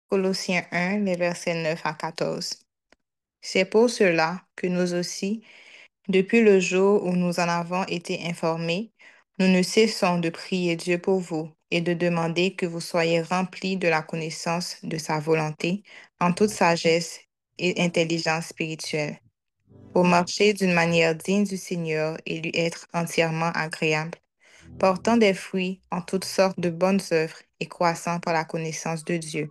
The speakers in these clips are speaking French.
Colossiens 1, les versets 9 à 14. C'est pour cela que nous aussi, depuis le jour où nous en avons été informés, nous ne cessons de prier Dieu pour vous et de demander que vous soyez remplis de la connaissance de sa volonté en toute sagesse et intelligence spirituelle, pour marcher d'une manière digne du Seigneur et lui être entièrement agréable, portant des fruits en toutes sortes de bonnes œuvres et croissant par la connaissance de Dieu,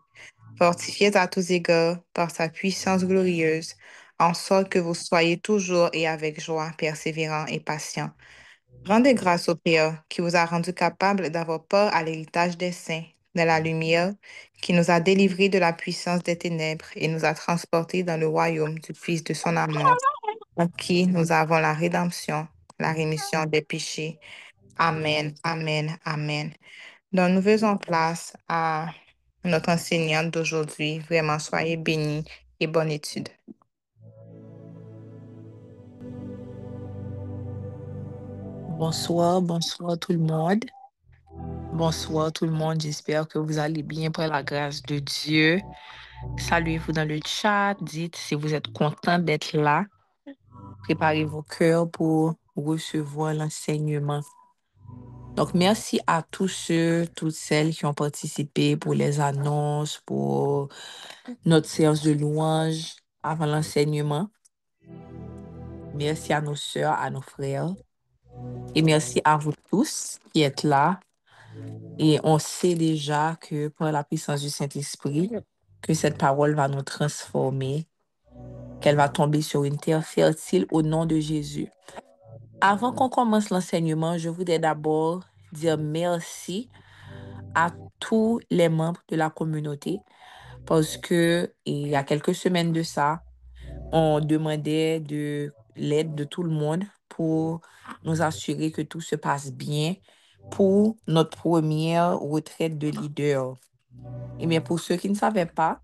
fortifiés à tous égards par sa puissance glorieuse, en sorte que vous soyez toujours et avec joie persévérants et patients. Rendez grâce au Père qui vous a rendu capable d'avoir part à l'héritage des saints, de la lumière, qui nous a délivrés de la puissance des ténèbres et nous a transportés dans le royaume du Fils de son amour, en qui nous avons la rédemption, la rémission des péchés. Amen, amen, amen. Donc, nous faisons place à notre enseignante d'aujourd'hui. Vraiment, soyez bénis et bonne étude. Bonsoir tout le monde. Bonsoir tout le monde, j'espère que vous allez bien par la grâce de Dieu. Saluez-vous dans le chat, dites si vous êtes content d'être là. Préparez vos cœurs pour recevoir l'enseignement. Donc, merci à tous ceux, toutes celles qui ont participé pour les annonces, pour notre séance de louange avant l'enseignement. Merci à nos sœurs, à nos frères. Et merci à vous tous qui êtes là. Et on sait déjà que par la puissance du Saint-Esprit, que cette parole va nous transformer, qu'elle va tomber sur une terre fertile au nom de Jésus. Avant qu'on commence l'enseignement, je voudrais d'abord dire merci à tous les membres de la communauté parce que il y a quelques semaines de ça, on demandait de l'aide de tout le monde pour nous assurer que tout se passe bien pour notre première retraite de leader. Et bien, pour ceux qui ne savaient pas,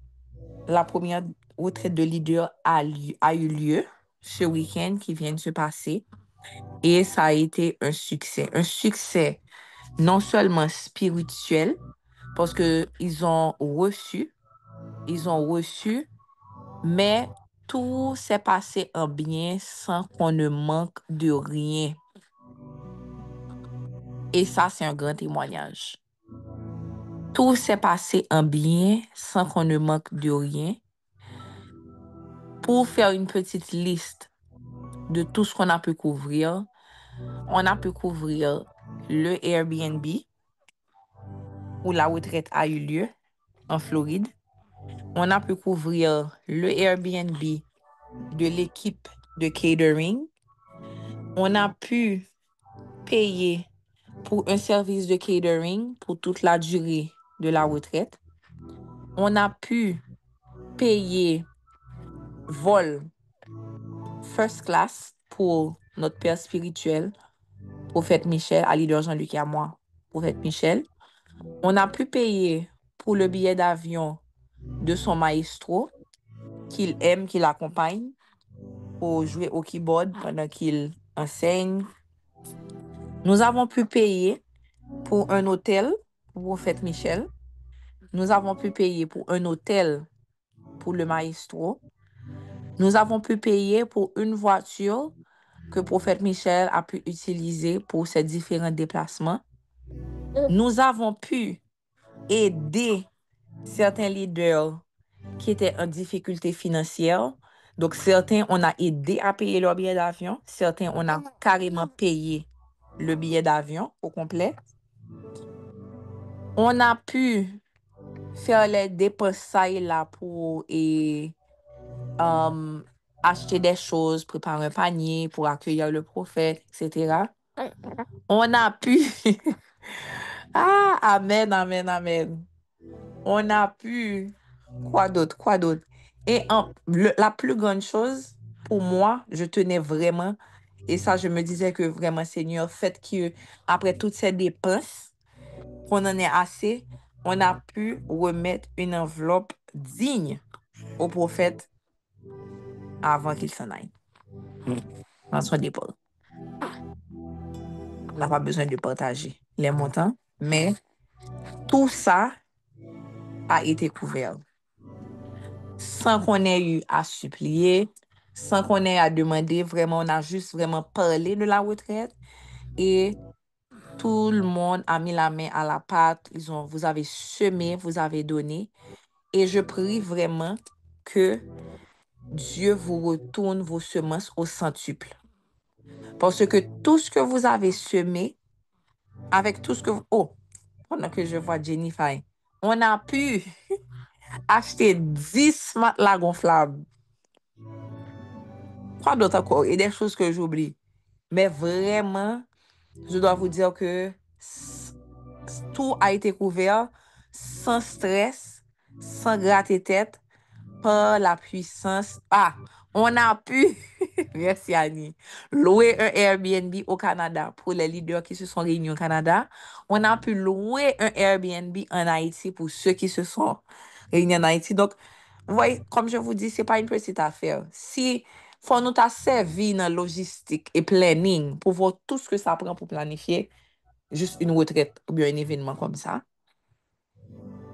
la première retraite de leader a eu lieu ce week-end qui vient de se passer et ça a été un succès. Un succès non seulement spirituel, parce que ils ont reçu, mais tout s'est passé en bien sans qu'on ne manque de rien. Et ça, c'est un grand témoignage. Tout s'est passé en bien sans qu'on ne manque de rien. Pour faire une petite liste de tout ce qu'on a pu couvrir, on a pu couvrir le Airbnb où la retraite a eu lieu en Floride. On a pu couvrir le Airbnb de l'équipe de catering. On a pu payer pour un service de catering pour toute la durée de la retraite. On a pu payer vol first class pour notre père spirituel, Prophète Michel, à leader Jean-Luc et à moi, Prophète Michel. On a pu payer pour le billet d'avion de son maestro, qu'il aime, qu'il accompagne, pour jouer au keyboard pendant qu'il enseigne. Nous avons pu payer pour un hôtel pour Prophète Michel. Nous avons pu payer pour un hôtel pour le maestro. Nous avons pu payer pour une voiture que Prophète Michel a pu utiliser pour ses différents déplacements. Nous avons pu aider certains leaders qui étaient en difficulté financière. Donc, certains, on a aidé à payer leur billet d'avion. Certains, on a carrément payé le billet d'avion au complet. On a pu faire les dépenses ça et là pour acheter des choses, préparer un panier pour accueillir le prophète, etc. On a pu... Ah, amen, amen, amen. On a pu... Quoi d'autre, quoi d'autre? Et la plus grande chose, pour moi, je tenais vraiment, et ça, je me disais que vraiment, Seigneur, faites que après toutes ces dépenses, qu'on en ait assez, on a pu remettre une enveloppe digne au prophète avant qu'il s'en aille. Dans son dépôt. On n'a pas besoin de partager les montants, mais tout ça a été couvert. sans qu'on ait eu à supplier, sans qu'on ait à demander. Vraiment, on a juste vraiment parlé de la retraite et tout le monde a mis la main à la pâte. Vous avez semé, vous avez donné. Et je prie vraiment que Dieu vous retourne vos semences au centuple. Parce que tout ce que vous avez semé, avec tout ce que vous... Oh, pendant que je vois Jennifer, on a pu acheter 10 matelas gonflables. Quoi d'autre encore? Et des choses que j'oublie. Mais vraiment, je dois vous dire que tout a été couvert sans stress, sans gratter tête, par la puissance. Ah, on a pu, merci Annie, louer un Airbnb au Canada pour les leaders qui se sont réunis au Canada. On a pu louer un Airbnb en Haïti pour ceux qui se sont réunis en Haïti. Donc, vous voyez, comme je vous dis, c'est pas une petite affaire. Si faut nous t'a servi dans logistique et planning pour voir tout ce que ça prend pour planifier juste une retraite ou bien un événement comme ça.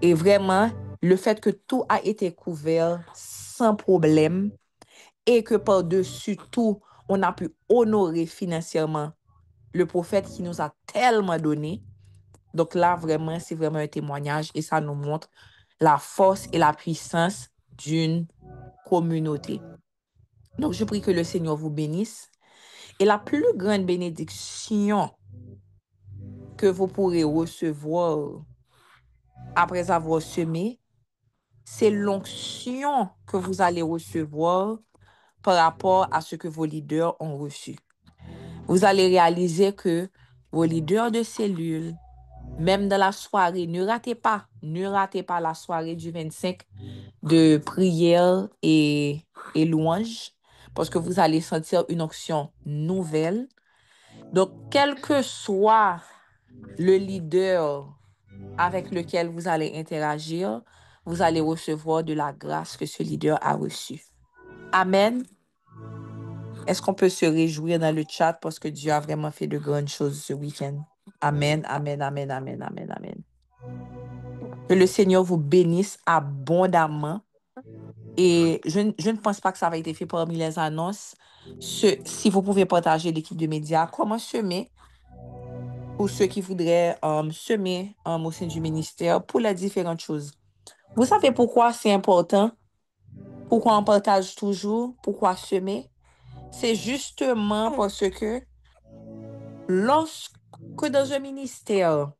Et vraiment, le fait que tout a été couvert sans problème et que par-dessus tout, on a pu honorer financièrement le prophète qui nous a tellement donné. Donc là, vraiment, c'est vraiment un témoignage et ça nous montre la force et la puissance d'une communauté. Donc, je prie que le Seigneur vous bénisse. Et la plus grande bénédiction que vous pourrez recevoir après avoir semé, c'est l'onction que vous allez recevoir par rapport à ce que vos leaders ont reçu. Vous allez réaliser que vos leaders de cellules, même dans la soirée, ne ratez pas la soirée du 25 de prière et louange, parce que vous allez sentir une onction nouvelle. Donc, quel que soit le leader avec lequel vous allez interagir, vous allez recevoir de la grâce que ce leader a reçue. Amen. Est-ce qu'on peut se réjouir dans le chat parce que Dieu a vraiment fait de grandes choses ce week-end? Amen, amen, amen, amen, amen, amen. Que le Seigneur vous bénisse abondamment. Et je ne pense pas que ça va être fait parmi les annonces. Si vous pouvez partager l'équipe de médias, comment semer pour ceux qui voudraient semer au sein du ministère pour les différentes choses. Vous savez pourquoi c'est important? Pourquoi on partage toujours? Pourquoi semer? C'est justement parce que lorsque dans un ministère,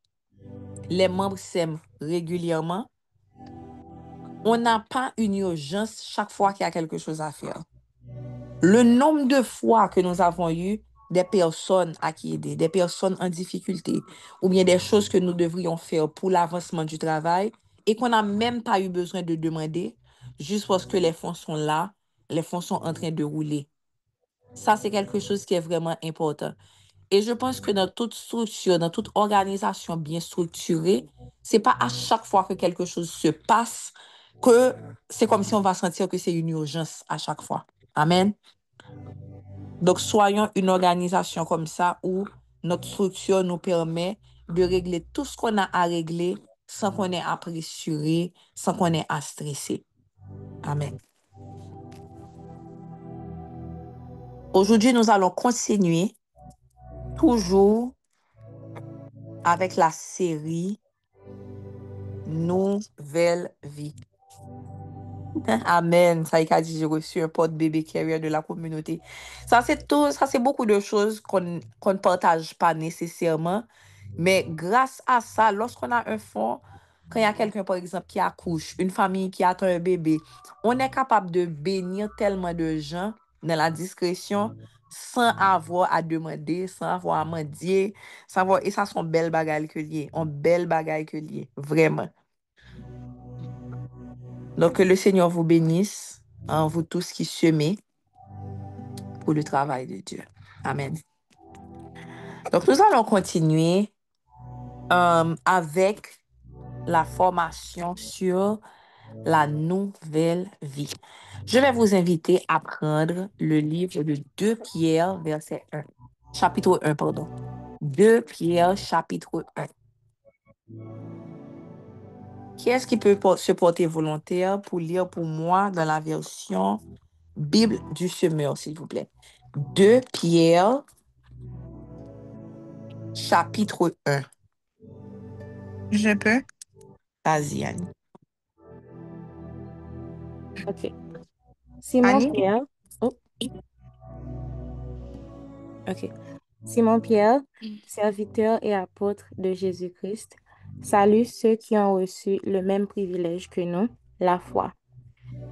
les membres s'aiment régulièrement, on n'a pas une urgence chaque fois qu'il y a quelque chose à faire. Le nombre de fois que nous avons eu des personnes à qui aider, des personnes en difficulté, ou bien des choses que nous devrions faire pour l'avancement du travail et qu'on n'a même pas eu besoin de demander, juste parce que les fonds sont là, les fonds sont en train de rouler. Ça, c'est quelque chose qui est vraiment important. Et je pense que dans toute structure, dans toute organisation bien structurée, c'est pas à chaque fois que quelque chose se passe que c'est comme si on va sentir que c'est une urgence à chaque fois. Amen. Donc, soyons une organisation comme ça où notre structure nous permet de régler tout ce qu'on a à régler sans qu'on ait à pressurer, sans qu'on ait à stresser. Amen. Aujourd'hui, nous allons continuer toujours avec la série Nouvelle vie. Amen. Ça y a dit, j'ai reçu un porte-bébé carrier de la communauté. Ça, c'est tout, ça, c'est beaucoup de choses qu'on ne partage pas nécessairement. Mais grâce à ça, lorsqu'on a un fonds, quand il y a quelqu'un, par exemple, qui accouche, une famille qui attend un bébé, on est capable de bénir tellement de gens dans la discrétion sans avoir à demander, sans avoir à mendier, sans avoir... Et ça, sont belles bagailles que liées. On belles bagailles que liées. Vraiment. Donc, que le Seigneur vous bénisse, en vous tous qui semez pour le travail de Dieu. Amen. Donc, nous allons continuer avec la formation sur la nouvelle vie. Je vais vous inviter à prendre le livre de 2 Pierre, verset 1. Chapitre 1, pardon. 2 Pierre, chapitre 1. Qui est-ce qui peut se porter volontaire pour lire pour moi dans la version Bible du semeur, s'il vous plaît? 2 Pierre, chapitre 1. Je peux. Vas-y, Annie. OK. Simon Annie? Pierre. Oh, OK. Simon Pierre, serviteur et apôtre de Jésus-Christ, salue ceux qui ont reçu le même privilège que nous, la foi.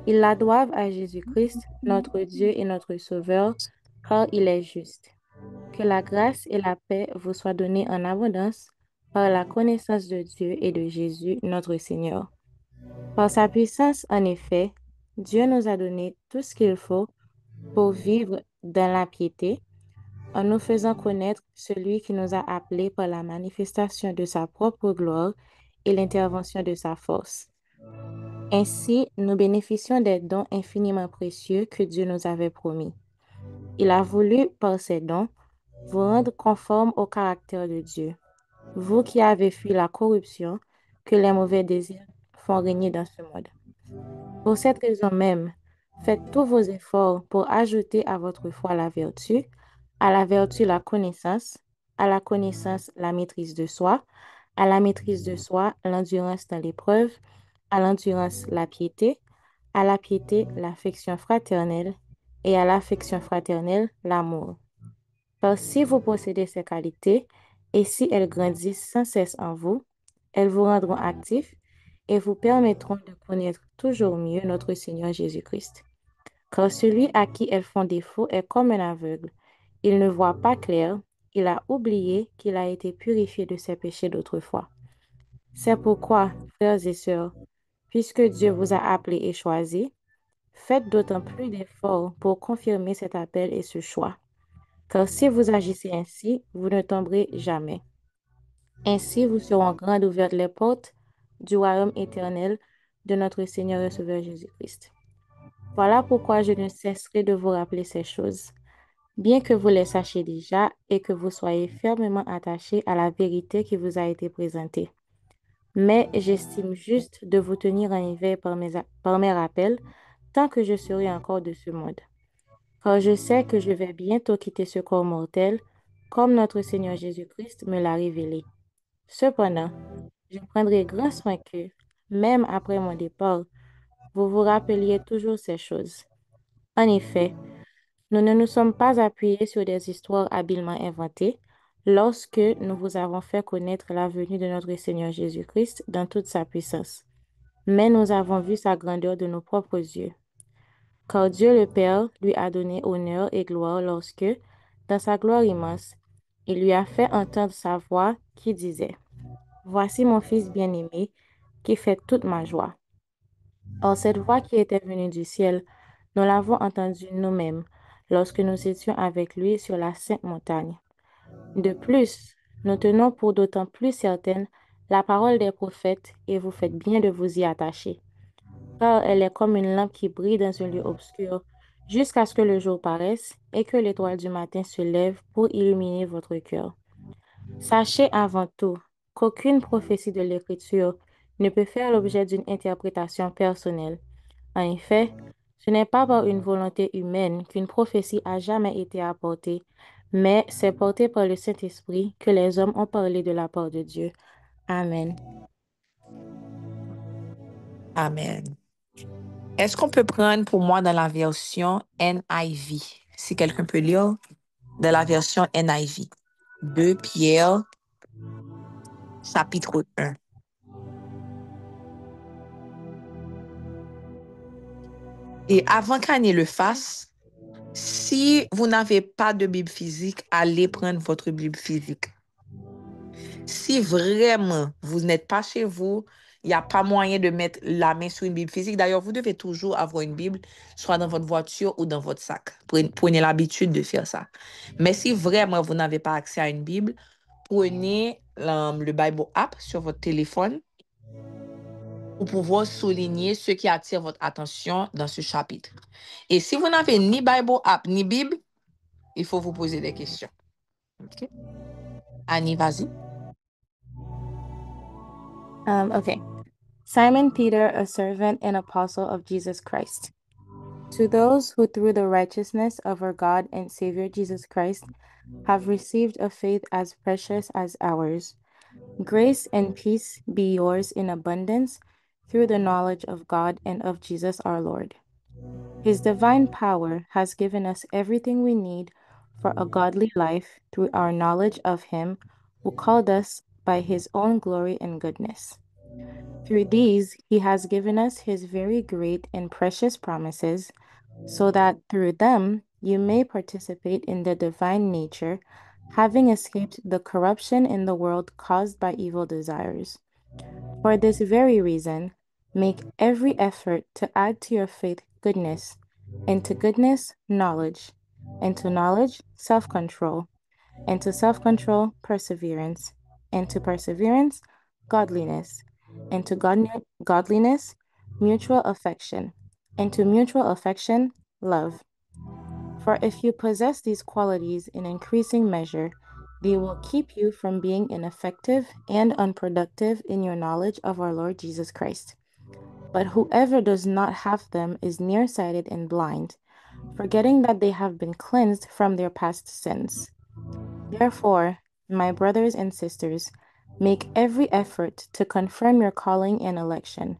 Ils la doivent à Jésus-Christ, notre Dieu et notre Sauveur, car il est juste. Que la grâce et la paix vous soient données en abondance par la connaissance de Dieu et de Jésus, notre Seigneur. Par sa puissance, en effet, Dieu nous a donné tout ce qu'il faut pour vivre dans la piété, en nous faisant connaître celui qui nous a appelés par la manifestation de sa propre gloire et l'intervention de sa force. Ainsi, nous bénéficions des dons infiniment précieux que Dieu nous avait promis. Il a voulu, par ces dons, vous rendre conformes au caractère de Dieu, vous qui avez fui la corruption que les mauvais désirs font régner dans ce monde. Pour cette raison même, faites tous vos efforts pour ajouter à votre foi la vertu, à la vertu la connaissance, à la connaissance la maîtrise de soi, à la maîtrise de soi l'endurance dans l'épreuve, à l'endurance la piété, à la piété l'affection fraternelle, et à l'affection fraternelle l'amour. Car si vous possédez ces qualités, et si elles grandissent sans cesse en vous, elles vous rendront actifs et vous permettront de connaître toujours mieux notre Seigneur Jésus-Christ. Car celui à qui elles font défaut est comme un aveugle. Il ne voit pas clair, il a oublié qu'il a été purifié de ses péchés d'autrefois. C'est pourquoi, frères et sœurs, puisque Dieu vous a appelés et choisis, faites d'autant plus d'efforts pour confirmer cet appel et ce choix. Car si vous agissez ainsi, vous ne tomberez jamais. Ainsi vous seront grandes ouvertes les portes du royaume éternel de notre Seigneur et Sauveur Jésus-Christ. Voilà pourquoi je ne cesserai de vous rappeler ces choses, bien que vous les sachiez déjà et que vous soyez fermement attachés à la vérité qui vous a été présentée. Mais j'estime juste de vous tenir en éveil par mes rappels, tant que je serai encore de ce monde. Car je sais que je vais bientôt quitter ce corps mortel, comme notre Seigneur Jésus-Christ me l'a révélé. Cependant, je prendrai grand soin que, même après mon départ, vous vous rappeliez toujours ces choses. En effet, nous ne nous sommes pas appuyés sur des histoires habilement inventées lorsque nous vous avons fait connaître la venue de notre Seigneur Jésus-Christ dans toute sa puissance, mais nous avons vu sa grandeur de nos propres yeux. Car Dieu le Père lui a donné honneur et gloire lorsque, dans sa gloire immense, il lui a fait entendre sa voix qui disait, Voici mon Fils bien-aimé, qui fait toute ma joie. Or, cette voix qui était venue du ciel, nous l'avons entendue nous-mêmes lorsque nous étions avec lui sur la sainte montagne. De plus, nous tenons pour d'autant plus certaine la parole des prophètes et vous faites bien de vous y attacher, car elle est comme une lampe qui brille dans un lieu obscur jusqu'à ce que le jour paraisse et que l'étoile du matin se lève pour illuminer votre cœur. Sachez avant tout qu'aucune prophétie de l'Écriture ne peut faire l'objet d'une interprétation personnelle. En effet, ce n'est pas par une volonté humaine qu'une prophétie a jamais été apportée, mais c'est porté par le Saint-Esprit que les hommes ont parlé de la part de Dieu. Amen. Amen. Est-ce qu'on peut prendre pour moi dans la version NIV? Si quelqu'un peut lire dans la version NIV. 2 Pierre, chapitre 1. Et avant qu'Annie le fasse, si vous n'avez pas de Bible physique, allez prendre votre Bible physique. Si vraiment vous n'êtes pas chez vous, il n'y a pas moyen de mettre la main sur une Bible physique. D'ailleurs, vous devez toujours avoir une Bible, soit dans votre voiture ou dans votre sac. Prenez l'habitude de faire ça. Mais si vraiment vous n'avez pas accès à une Bible, prenez le Bible app sur votre téléphone pour pouvoir souligner ce qui attire votre attention dans ce chapitre. Et si vous n'avez ni Bible app ni Bible, il faut vous poser des questions. OK? Annie, vas-y. OK. Simon Peter, a servant and apostle of Jesus Christ. To those who through the righteousness of our God and Savior Jesus Christ have received a faith as precious as ours, grace and peace be yours in abundance through the knowledge of God and of Jesus our Lord. His divine power has given us everything we need for a godly life through our knowledge of Him who called us by His own glory and goodness. Through these, He has given us His very great and precious promises, so that through them you may participate in the divine nature, having escaped the corruption in the world caused by evil desires. For this very reason, make every effort to add to your faith goodness, and to goodness, knowledge, and to knowledge, self-control, and to self-control, perseverance, and to perseverance, godliness, and to godliness, mutual affection, and to mutual affection, love. For if you possess these qualities in increasing measure, they will keep you from being ineffective and unproductive in your knowledge of our Lord Jesus Christ. But whoever does not have them is nearsighted and blind, forgetting that they have been cleansed from their past sins. Therefore, my brothers and sisters, make every effort to confirm your calling and election.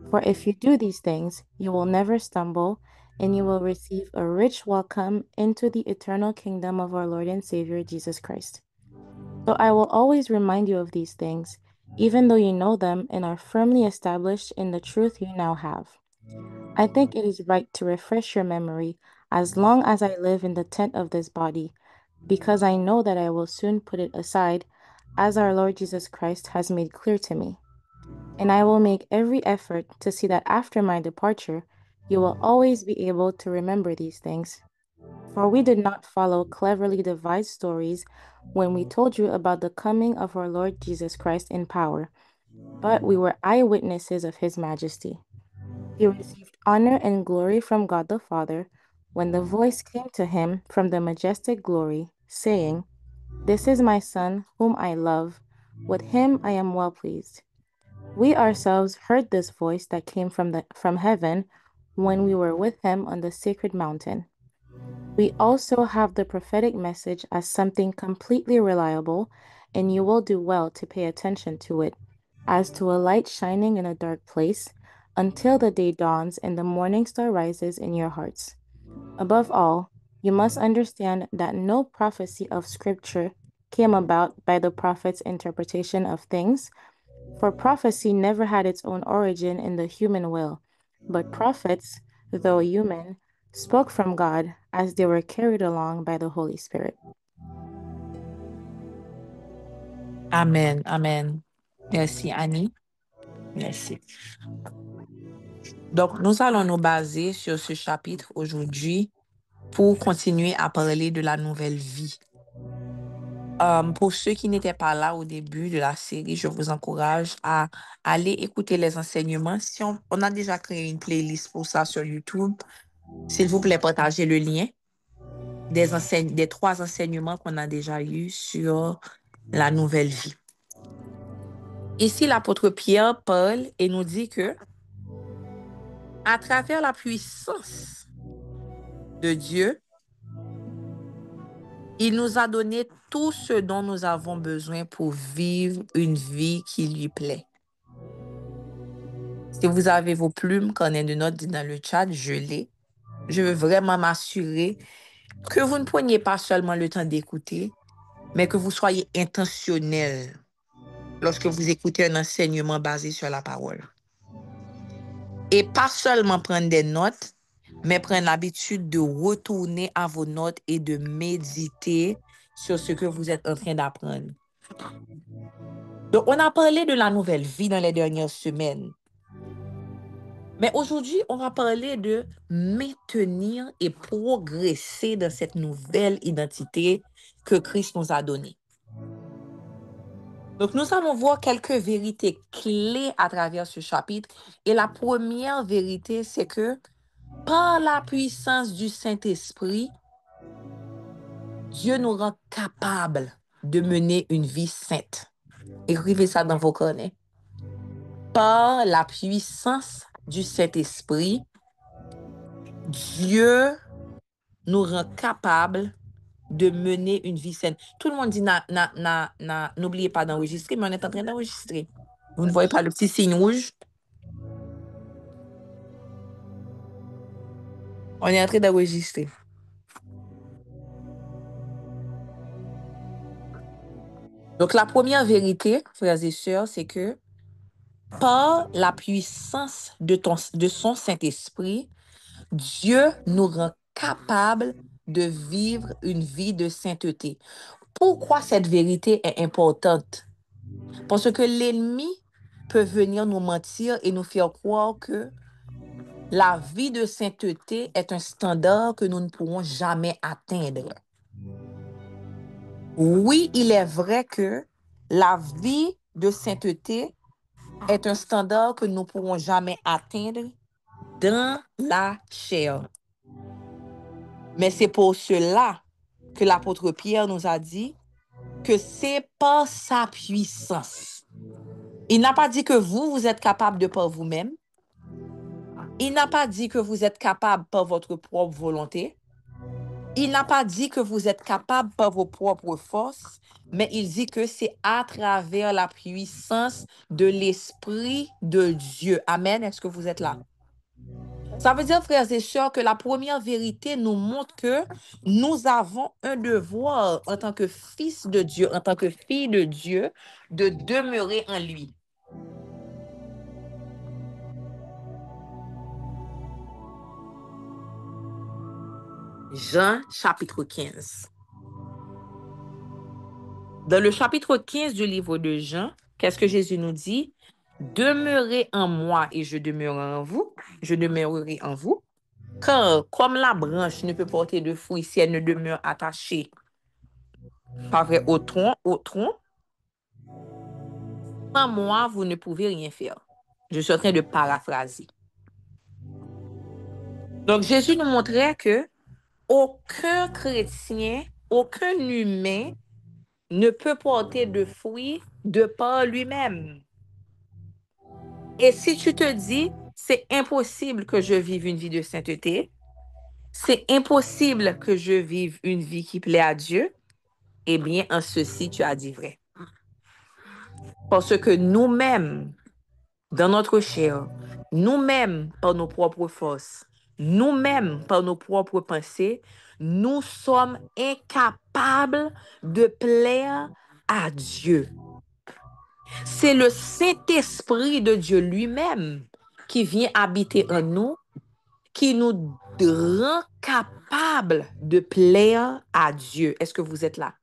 For if you do these things, you will never stumble, and you will receive a rich welcome into the eternal kingdom of our Lord and Savior Jesus Christ. So I will always remind you of these things, even though you know them and are firmly established in the truth you now have. I think it is right to refresh your memory as long as I live in the tent of this body, because I know that I will soon put it aside, as our Lord Jesus Christ has made clear to me. And I will make every effort to see that after my departure, you will always be able to remember these things. For we did not follow cleverly devised stories when we told you about the coming of our Lord Jesus Christ in power, but we were eyewitnesses of his majesty. He received honor and glory from God the Father when the voice came to him from the majestic glory, saying, "This is my Son, whom I love. With him I am well pleased." We ourselves heard this voice that came from heaven when we were with him on the sacred mountain. We also have the prophetic message as something completely reliable, and you will do well to pay attention to it, as to a light shining in a dark place, until the day dawns and the morning star rises in your hearts. Above all, you must understand that no prophecy of Scripture came about by the prophet's interpretation of things, for prophecy never had its own origin in the human will, but prophets, though human, spoke from God as they were carried along by the Holy Spirit. Amen, amen. Merci, Annie. Merci. Donc, nous allons nous baser sur ce chapitre aujourd'hui pour continuer à parler de la nouvelle vie. Pour ceux qui n'étaient pas là au début de la série, je vous encourage à aller écouter les enseignements. Si on a déjà créé une playlist pour ça sur YouTube, s'il vous plaît, partagez le lien des 3 enseignements qu'on a déjà eus sur la nouvelle vie. Ici, l'apôtre Pierre parle et nous dit que à travers la puissance de Dieu, il nous a donné tout ce dont nous avons besoin pour vivre une vie qui lui plaît. Si vous avez vos plumes, carnet de notes dans le chat, je l'ai. Je veux vraiment m'assurer que vous ne preniez pas seulement le temps d'écouter, mais que vous soyez intentionnel lorsque vous écoutez un enseignement basé sur la parole. Et pas seulement prendre des notes, mais prendre l'habitude de retourner à vos notes et de méditer sur ce que vous êtes en train d'apprendre. Donc, on a parlé de la nouvelle vie dans les dernières semaines. Mais aujourd'hui, on va parler de maintenir et progresser dans cette nouvelle identité que Christ nous a donnée. Donc, nous allons voir quelques vérités clés à travers ce chapitre. Et la première vérité, c'est que par la puissance du Saint-Esprit, Dieu nous rend capables de mener une vie sainte. Écrivez ça dans vos carnets. par la puissance du Saint-Esprit, Dieu nous rend capables de mener une vie saine. Tout le monde dit, n'oubliez pas d'enregistrer, mais on est en train d'enregistrer. Vous ne voyez pas le petit signe rouge? On est en train d'enregistrer. Donc, la première vérité, frères et sœurs, c'est que par la puissance de son Saint-Esprit, Dieu nous rend capables de vivre une vie de sainteté. Pourquoi cette vérité est importante? Parce que l'ennemi peut venir nous mentir et nous faire croire que la vie de sainteté est un standard que nous ne pourrons jamais atteindre. Oui, il est vrai que la vie de sainteté est un standard que nous ne pourrons jamais atteindre dans la chair. Mais c'est pour cela que l'apôtre Pierre nous a dit que c'est par sa puissance. Il n'a pas dit que vous êtes capable de par vous-même. Il n'a pas dit que vous êtes capable par votre propre volonté. Il n'a pas dit que vous êtes capable par vos propres forces, mais il dit que c'est à travers la puissance de l'Esprit de Dieu. Amen. Est-ce que vous êtes là? Ça veut dire, frères et sœurs, que la première vérité nous montre que nous avons un devoir en tant que fils de Dieu, en tant que fille de Dieu, de demeurer en lui. Jean, chapitre 15. Dans le chapitre 15 du livre de Jean, qu'est-ce que Jésus nous dit? Demeurez en moi et je demeurerai en vous. Je demeurerai en vous. Car comme la branche ne peut porter de fruits si elle ne demeure attachée, pas vrai, au tronc, sans moi, vous ne pouvez rien faire. Je suis en train de paraphraser. Donc, Jésus nous montrait que aucun chrétien, aucun humain ne peut porter de fruits de par lui-même. Et si tu te dis, c'est impossible que je vive une vie de sainteté, c'est impossible que je vive une vie qui plaît à Dieu, eh bien, en ceci, tu as dit vrai. Parce que nous-mêmes, dans notre chair, nous-mêmes, par nos propres forces, nous-mêmes, par nos propres pensées, nous sommes incapables de plaire à Dieu. C'est le Saint-Esprit de Dieu lui-même qui vient habiter en nous, qui nous rend capables de plaire à Dieu. Est-ce que vous êtes là?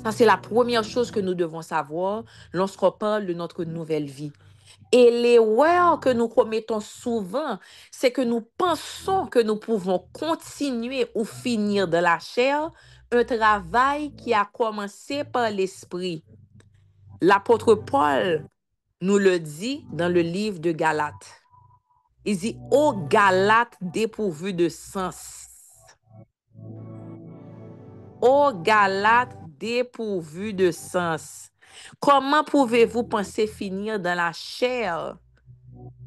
Ça, c'est la première chose que nous devons savoir lorsqu'on parle de notre nouvelle vie. Et l'erreur que nous commettons souvent, c'est que nous pensons que nous pouvons continuer ou finir de la chair un travail qui a commencé par l'esprit. L'apôtre Paul nous le dit dans le livre de Galates. Il dit, ô Galates dépourvus de sens. Ô Galates dépourvus de sens. Comment pouvez-vous penser finir dans la chair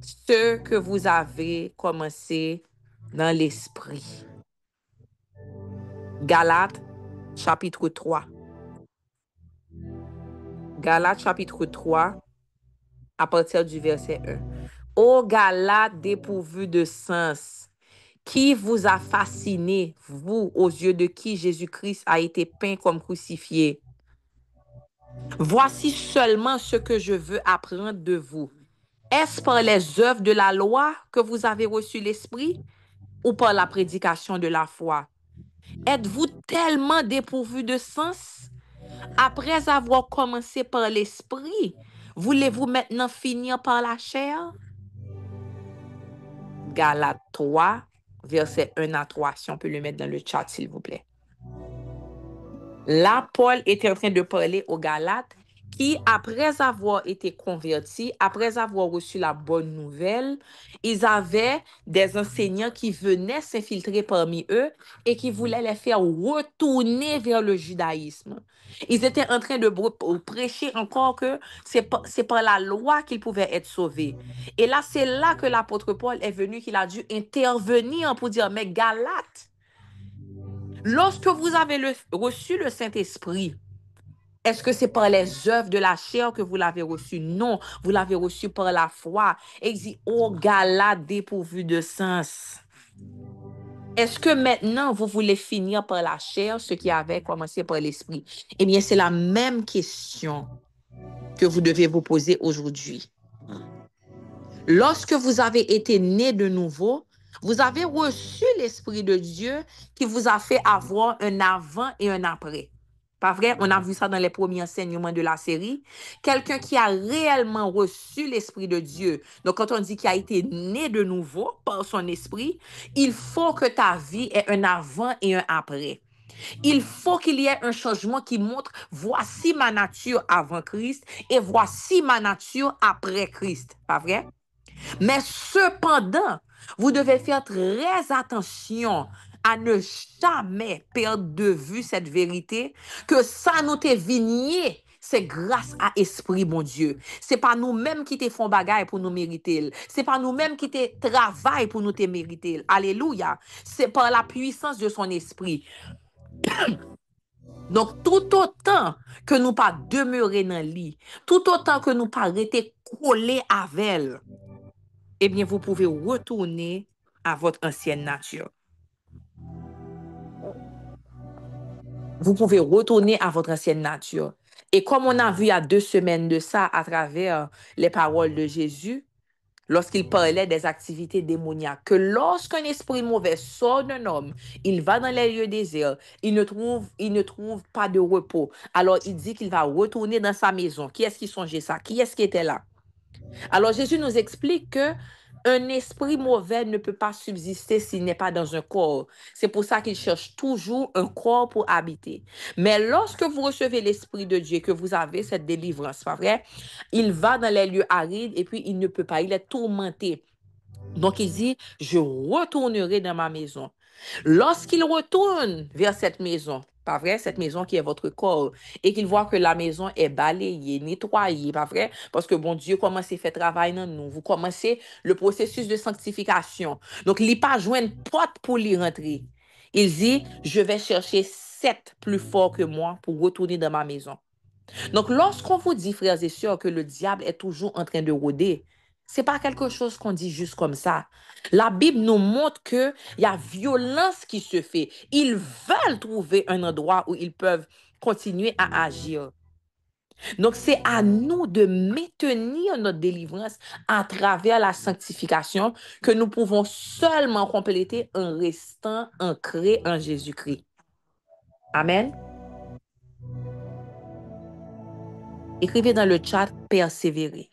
ce que vous avez commencé dans l'esprit? Galates, chapitre 3. Galates, chapitre 3, à partir du verset 1. Ô Galates dépourvus de sens, qui vous a fasciné, vous, aux yeux de qui Jésus-Christ a été peint comme crucifié? Voici seulement ce que je veux apprendre de vous. Est-ce par les œuvres de la loi que vous avez reçu l'Esprit ou par la prédication de la foi? Êtes-vous tellement dépourvus de sens? Après avoir commencé par l'Esprit, voulez-vous maintenant finir par la chair? Galates 3, versets 1 à 3, si on peut le mettre dans le chat, s'il vous plaît. Là, Paul était en train de parler aux Galates qui, après avoir été convertis, après avoir reçu la bonne nouvelle, ils avaient des enseignants qui venaient s'infiltrer parmi eux et qui voulaient les faire retourner vers le judaïsme. Ils étaient en train de prêcher encore que c'est par la loi qu'ils pouvaient être sauvés. Et là, c'est là que l'apôtre Paul est venu, qu'il a dû intervenir pour dire, mais Galates, lorsque vous avez reçu le Saint-Esprit, est-ce que c'est par les œuvres de la chair que vous l'avez reçu? Non, vous l'avez reçu par la foi. Et il dit, oh Galates dépourvu de sens. Est-ce que maintenant, vous voulez finir par la chair ce qui avait commencé par l'esprit? Eh bien, c'est la même question que vous devez vous poser aujourd'hui. Lorsque vous avez été né de nouveau, vous avez reçu l'Esprit de Dieu qui vous a fait avoir un avant et un après. Pas vrai? On a vu ça dans les premiers enseignements de la série. Quelqu'un qui a réellement reçu l'Esprit de Dieu. Donc, quand on dit qu'il a été né de nouveau par son Esprit, il faut que ta vie ait un avant et un après. Il faut qu'il y ait un changement qui montre, voici ma nature avant Christ et voici ma nature après Christ. Pas vrai? Mais cependant, vous devez faire très attention à ne jamais perdre de vue cette vérité, que ça nous t'est vigné, c'est grâce à Esprit, mon Dieu. C'est pas nous-mêmes qui te font bagaille pour nous mériter. C'est pas nous-mêmes qui te travaillent pour nous te mériter. Alléluia. C'est par la puissance de son Esprit. Donc, tout autant que nous pas demeurer dans le lit, tout autant que nous pas rester collés avec elle, eh bien, vous pouvez retourner à votre ancienne nature. Vous pouvez retourner à votre ancienne nature. Et comme on a vu il y a 2 semaines de ça à travers les paroles de Jésus, lorsqu'il parlait des activités démoniaques, que lorsqu'un esprit mauvais sort d'un homme, il va dans les lieux déserts, il ne trouve pas de repos. Alors, il dit qu'il va retourner dans sa maison. Qui est-ce qui songeait ça? Qui est-ce qui était là? Alors, Jésus nous explique que un esprit mauvais ne peut pas subsister s'il n'est pas dans un corps. C'est pour ça qu'il cherche toujours un corps pour habiter. Mais lorsque vous recevez l'Esprit de Dieu, que vous avez cette délivrance, pas vrai? Il va dans les lieux arides et puis il ne peut pas, il est tourmenté. Donc il dit, je retournerai dans ma maison. Lorsqu'il retourne vers cette maison, pas vrai, cette maison qui est votre corps, et qu'il voit que la maison est balayée, nettoyée, pas vrai, parce que bon Dieu commence à faire travail dans nous, vous commencez le processus de sanctification. Donc, il n'y a pas joindre porte pour l'y rentrer. Il dit, je vais chercher 7 plus forts que moi pour retourner dans ma maison. Donc, lorsqu'on vous dit, frères et sœurs, que le diable est toujours en train de rôder, c'est pas quelque chose qu'on dit juste comme ça. La Bible nous montre qu'il y a violence qui se fait. Ils veulent trouver un endroit où ils peuvent continuer à agir. Donc, c'est à nous de maintenir notre délivrance à travers la sanctification que nous pouvons seulement compléter en restant ancrés en Jésus-Christ. Amen. Écrivez dans le chat persévérer.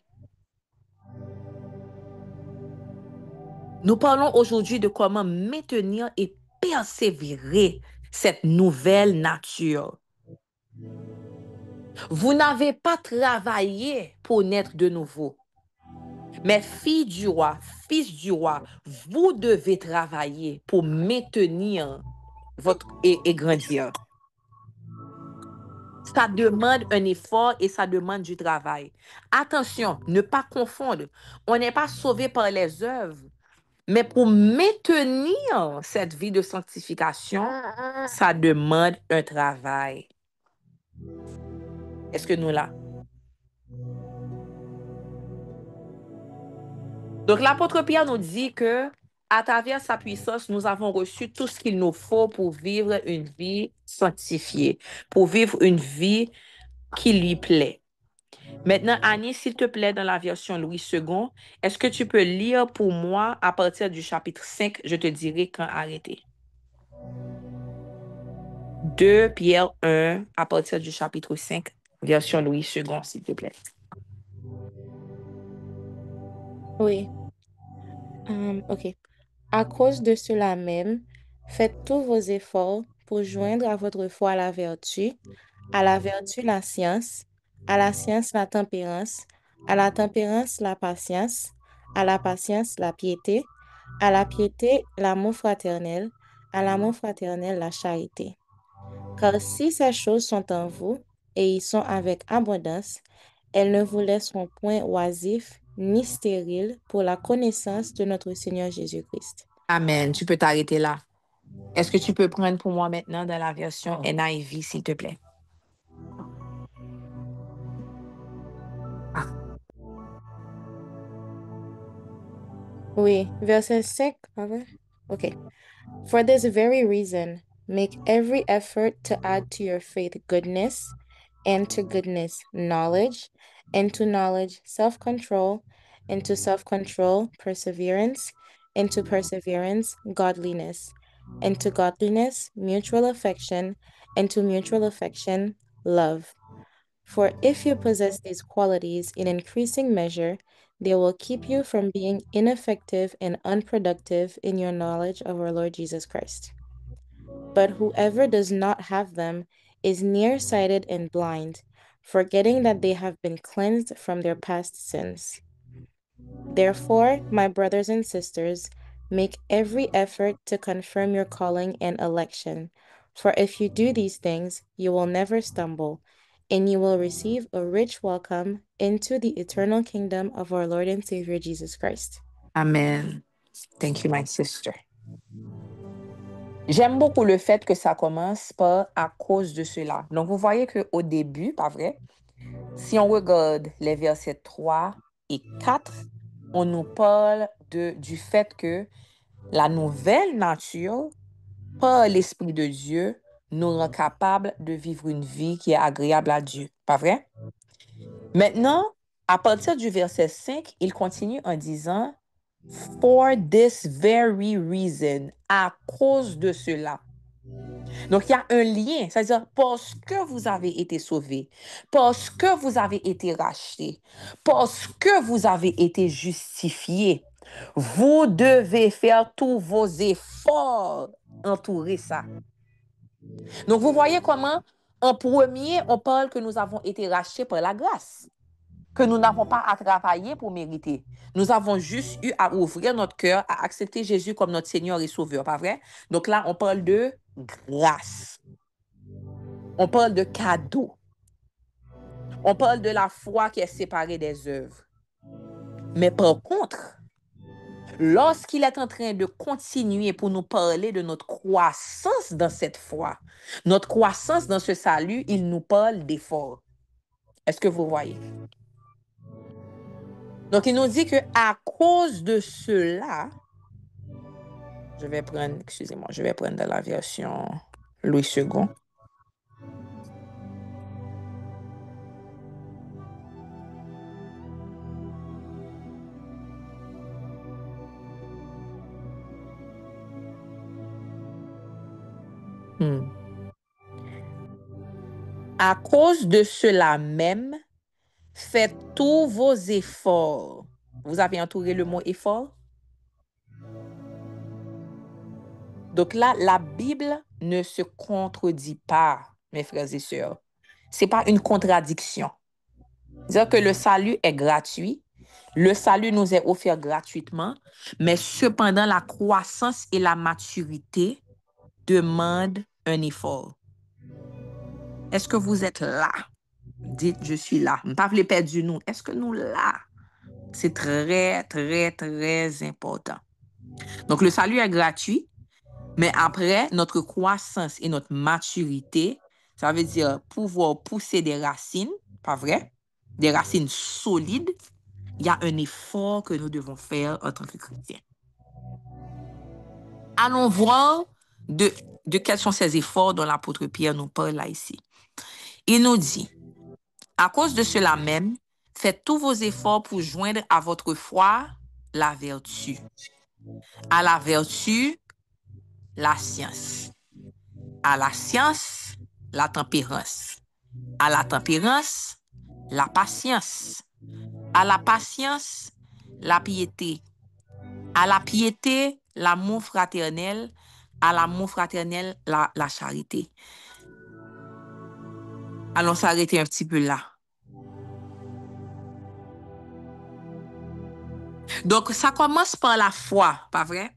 Nous parlons aujourd'hui de comment maintenir et persévérer cette nouvelle nature. Vous n'avez pas travaillé pour naître de nouveau. Mais fille du roi, fils du roi, vous devez travailler pour maintenir et grandir. Ça demande un effort et ça demande du travail. Attention, ne pas confondre. On n'est pas sauvé par les œuvres. Mais pour maintenir cette vie de sanctification, ça demande un travail. Est-ce que nous là? Donc, l'apôtre Pierre nous dit que à travers sa puissance, nous avons reçu tout ce qu'il nous faut pour vivre une vie sanctifiée, pour vivre une vie qui lui plaît. Maintenant, Annie, s'il te plaît, dans la version Louis II, est-ce que tu peux lire pour moi à partir du chapitre 5? Je te dirai quand arrêter. 2 Pierre 1, à partir du chapitre 5, version Louis II, s'il te plaît. Oui. OK. À cause de cela même, faites tous vos efforts pour joindre à votre foi la vertu à la science, la tempérance, à la tempérance, la patience, la piété, à la piété, l'amour fraternel, à l'amour fraternel, la charité. Car si ces choses sont en vous et y sont avec abondance, elles ne vous laisseront point oisifs ni stériles pour la connaissance de notre Seigneur Jésus-Christ. Amen. Tu peux t'arrêter là. Est-ce que tu peux prendre pour moi maintenant dans la version NIV, s'il te plaît? Ah, Oui, verset 5, pardon. Okay. For this very reason, make every effort to add to your faith goodness, and to goodness knowledge, and to knowledge self-control, and to self-control perseverance, and to perseverance godliness, and to godliness mutual affection, and to mutual affection love. For if you possess these qualities in increasing measure, they will keep you from being ineffective and unproductive in your knowledge of our Lord Jesus Christ. But whoever does not have them is nearsighted and blind, forgetting that they have been cleansed from their past sins. Therefore, my brothers and sisters, make every effort to confirm your calling and election. For if you do these things, you will never stumble, and you will receive a rich welcome into the eternal kingdom of our Lord and Savior Jesus Christ. amen. Thank you, my sister. J'aime beaucoup le fait que ça commence par à cause de cela. Donc, vous voyez qu'au début, pas vrai, si on regarde les versets 3 et 4, on nous parle du fait que la nouvelle nature, par l'Esprit de Dieu, nous rend capables de vivre une vie qui est agréable à Dieu. Pas vrai? Maintenant, à partir du verset 5, il continue en disant For this very reason, à cause de cela. Donc, il y a un lien, c'est-à-dire parce que vous avez été sauvés, parce que vous avez été rachetés, parce que vous avez été justifiés, vous devez faire tous vos efforts entourer ça. Donc, vous voyez comment, en premier, on parle que nous avons été rachetés par la grâce, que nous n'avons pas à travailler pour mériter. Nous avons juste eu à ouvrir notre cœur, à accepter Jésus comme notre Seigneur et Sauveur, pas vrai? Donc là, on parle de grâce. On parle de cadeau. On parle de la foi qui est séparée des œuvres. Mais par contre, lorsqu'il est en train de continuer pour nous parler de notre croissance dans cette foi, notre croissance dans ce salut, il nous parle d'effort. Est-ce que vous voyez? Donc, il nous dit que à cause de cela, je vais prendre dans la version Louis II. À cause de cela même, faites tous vos efforts. Vous avez entouré le mot effort? Donc là, la Bible ne se contredit pas, mes frères et sœurs. Ce n'est pas une contradiction. Dire que le salut est gratuit, le salut nous est offert gratuitement, mais cependant, la croissance et la maturité demandent un effort. Est-ce que vous êtes là? Dites, je suis là. Ne pas vous perdre nous. Est-ce que nous là? C'est très, très, très important. Donc, le salut est gratuit, mais après, notre croissance et notre maturité, ça veut dire pouvoir pousser des racines, pas vrai? Des racines solides. Il y a un effort que nous devons faire en tant que chrétiens. Allons voir de quels sont ces efforts dont l'apôtre Pierre nous parle là ici. Il nous dit, à cause de cela même, faites tous vos efforts pour joindre à votre foi la vertu. À la vertu, la science. À la science, la tempérance. À la tempérance, la patience. À la patience, la piété. À la piété, l'amour fraternel. À l'amour fraternel, la charité. Allons s'arrêter un petit peu là. Donc, ça commence par la foi, pas vrai?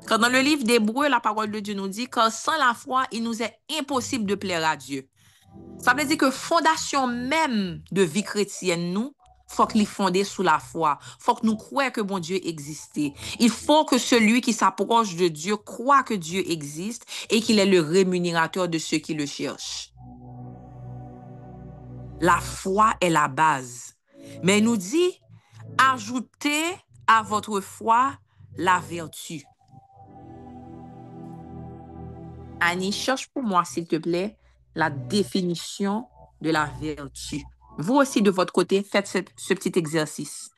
Quand dans le livre d'Hébreux, la parole de Dieu nous dit que sans la foi, il nous est impossible de plaire à Dieu. Ça veut dire que fondation même de vie chrétienne, nous, faut qu'il est fondé sous la foi. Faut que nous croyons que bon Dieu existait. Il faut que celui qui s'approche de Dieu croit que Dieu existe et qu'il est le rémunérateur de ceux qui le cherchent. La foi est la base. Mais il nous dit, ajoutez à votre foi la vertu. Annie, cherche pour moi, s'il te plaît, la définition de la vertu. Vous aussi, de votre côté, faites ce petit exercice.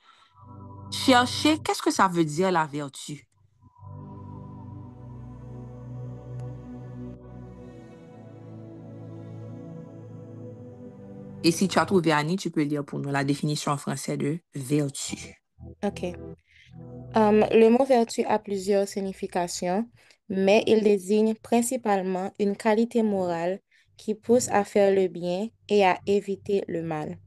Cherchez, qu'est-ce que ça veut dire la vertu? Et si tu as trouvé, Annie, tu peux lire pour nous la définition en français de vertu. OK. Le mot vertu a plusieurs significations, mais il désigne principalement une qualité morale qui pousse à faire le bien et à éviter le mal.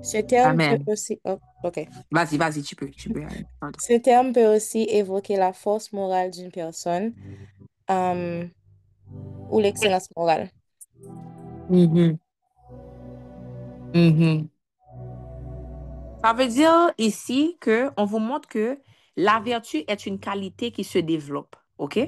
Ce terme peut Amen. aussi, oh, OK. Vas-y, tu peux, Annie. Pardon. Ce terme peut aussi évoquer la force morale d'une personne, ou l'excellence morale. Mhm. Mhm. Ça veut dire ici qu'on vous montre que la vertu est une qualité qui se développe, OK?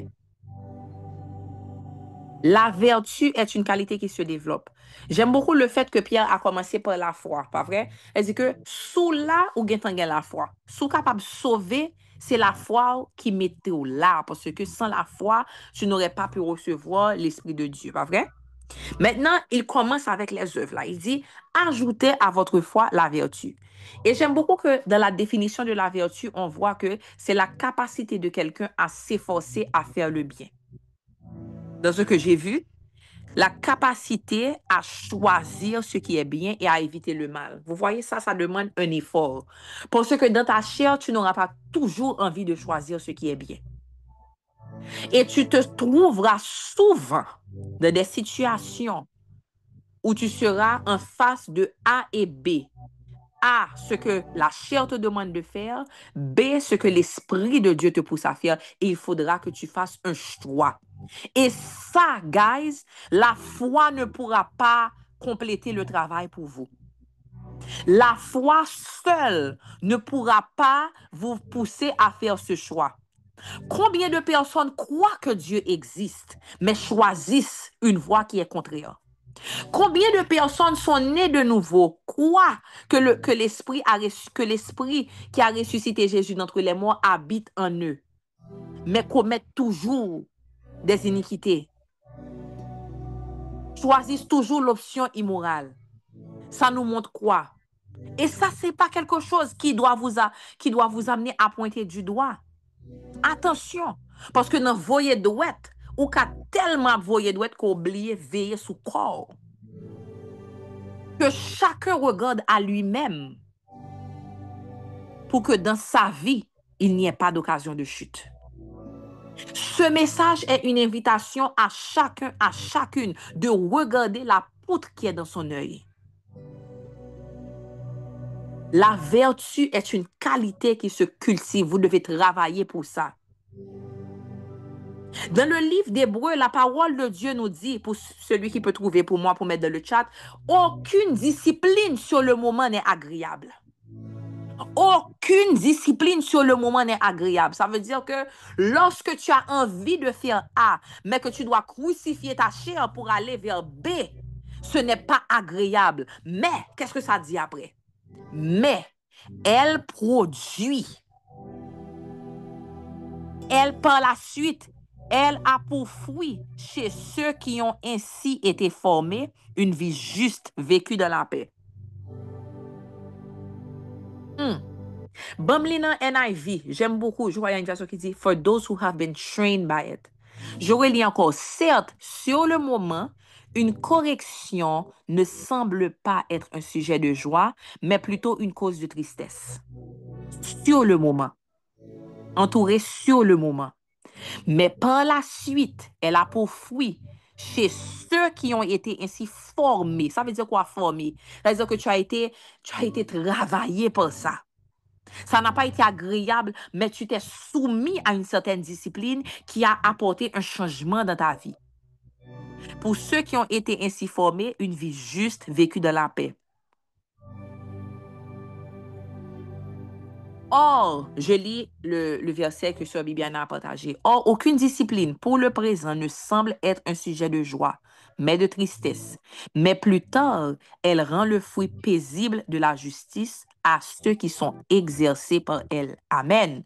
La vertu est une qualité qui se développe. J'aime beaucoup le fait que Pierre a commencé par la foi, pas vrai? Elle dit que sous là ou gen la foi. Sous capable de sauver, c'est la foi qui mette au là, parce que sans la foi, tu n'aurais pas pu recevoir l'Esprit de Dieu, pas vrai? Maintenant, il commence avec les œuvres là. Il dit, ajoutez à votre foi la vertu. Et j'aime beaucoup que dans la définition de la vertu, on voit que c'est la capacité de quelqu'un à s'efforcer à faire le bien. Dans ce que j'ai vu, la capacité à choisir ce qui est bien et à éviter le mal. Vous voyez, ça demande un effort. Parce que dans ta chair, tu n'auras pas toujours envie de choisir ce qui est bien. Et tu te trouveras souvent dans des situations où tu seras en face de A et B. A, ce que la chair te demande de faire. B, ce que l'Esprit de Dieu te pousse à faire. Et il faudra que tu fasses un choix. Et ça, guys, la foi ne pourra pas compléter le travail pour vous. La foi seule ne pourra pas vous pousser à faire ce choix. Combien de personnes croient que Dieu existe, mais choisissent une voie qui est contraire? Combien de personnes sont nées de nouveau, croient que l'Esprit qui a ressuscité Jésus d'entre les morts habite en eux, mais commettent toujours des iniquités, choisissent toujours l'option immorale. Ça nous montre quoi? Et ça, c'est pas quelque chose qui doit vous amener à pointer du doigt. Attention, parce que dans voyer douette, ou qu'a tellement voyer douette qu'on oublie veiller sous corps. Que chacun regarde à lui-même pour que dans sa vie, il n'y ait pas d'occasion de chute. Ce message est une invitation à chacun, à chacune de regarder la poutre qui est dans son œil. La vertu est une qualité qui se cultive. Vous devez travailler pour ça. Dans le livre d'Hébreux, la parole de Dieu nous dit, pour celui qui peut trouver pour moi, pour mettre dans le chat, aucune discipline sur le moment n'est agréable. Aucune discipline sur le moment n'est agréable. Ça veut dire que lorsque tu as envie de faire A, mais que tu dois crucifier ta chair pour aller vers B, ce n'est pas agréable. Mais, qu'est-ce que ça dit après? Mais, elle produit. Elle, par la suite, elle a pour fruit chez ceux qui ont ainsi été formés une vie juste vécue dans la paix. Bamlina NIV, j'aime beaucoup. Je vois une version qui dit For those who have been trained by it. Je relis encore. Certes, sur le moment, une correction ne semble pas être un sujet de joie, mais plutôt une cause de tristesse. Sur le moment. Entourée sur le moment. Mais par la suite, elle a pour fruit chez ceux qui ont été ainsi formés. Ça veut dire quoi, formés? Ça veut dire que tu as été travaillé pour ça. Ça n'a pas été agréable, mais tu t'es soumis à une certaine discipline qui a apporté un changement dans ta vie. Pour ceux qui ont été ainsi formés, une vie juste vécue dans la paix. Or, je lis le verset que Sœur Bibiana a partagé. Or, aucune discipline pour le présent ne semble être un sujet de joie, mais de tristesse. Mais plus tard, elle rend le fruit paisible de la justice à ceux qui sont exercés par elle. Amen.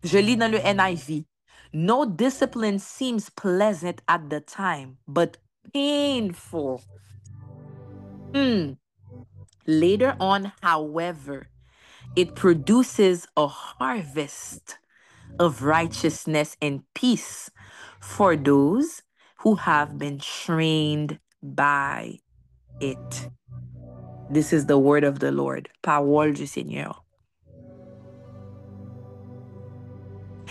Je lis dans le NIV. No discipline seems pleasant at the time, but painful. Later on, however, it produces a harvest of righteousness and peace for those who have been trained by it. This is the word of the Lord. Parole du Seigneur.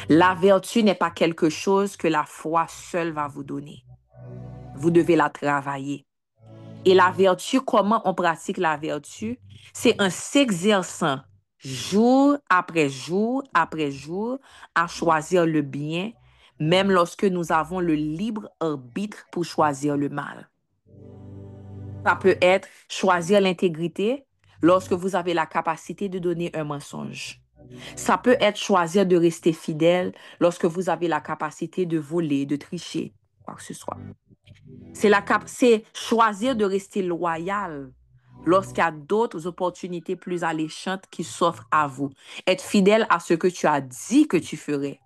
La vertu n'est pas quelque chose que la foi seule va vous donner. Vous devez la travailler. Et la vertu, comment on pratique la vertu? C'est en s'exerçant jour après jour après jour à choisir le bien, même lorsque nous avons le libre arbitre pour choisir le mal. Ça peut être choisir l'intégrité lorsque vous avez la capacité de donner un mensonge. Ça peut être choisir de rester fidèle lorsque vous avez la capacité de voler, de tricher, quoi que ce soit. C'est choisir de rester loyal lorsqu'il y a d'autres opportunités plus alléchantes qui s'offrent à vous. Être fidèle à ce que tu as dit que tu ferais.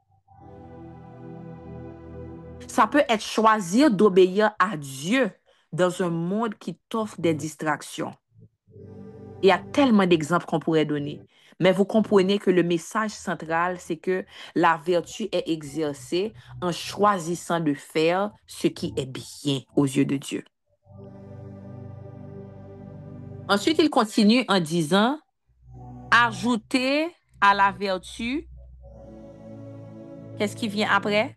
Ça peut être choisir d'obéir à Dieu dans un monde qui t'offre des distractions. Il y a tellement d'exemples qu'on pourrait donner. Mais vous comprenez que le message central, c'est que la vertu est exercée en choisissant de faire ce qui est bien aux yeux de Dieu. Ensuite, il continue en disant, ajoutez à la vertu, qu'est-ce qui vient après?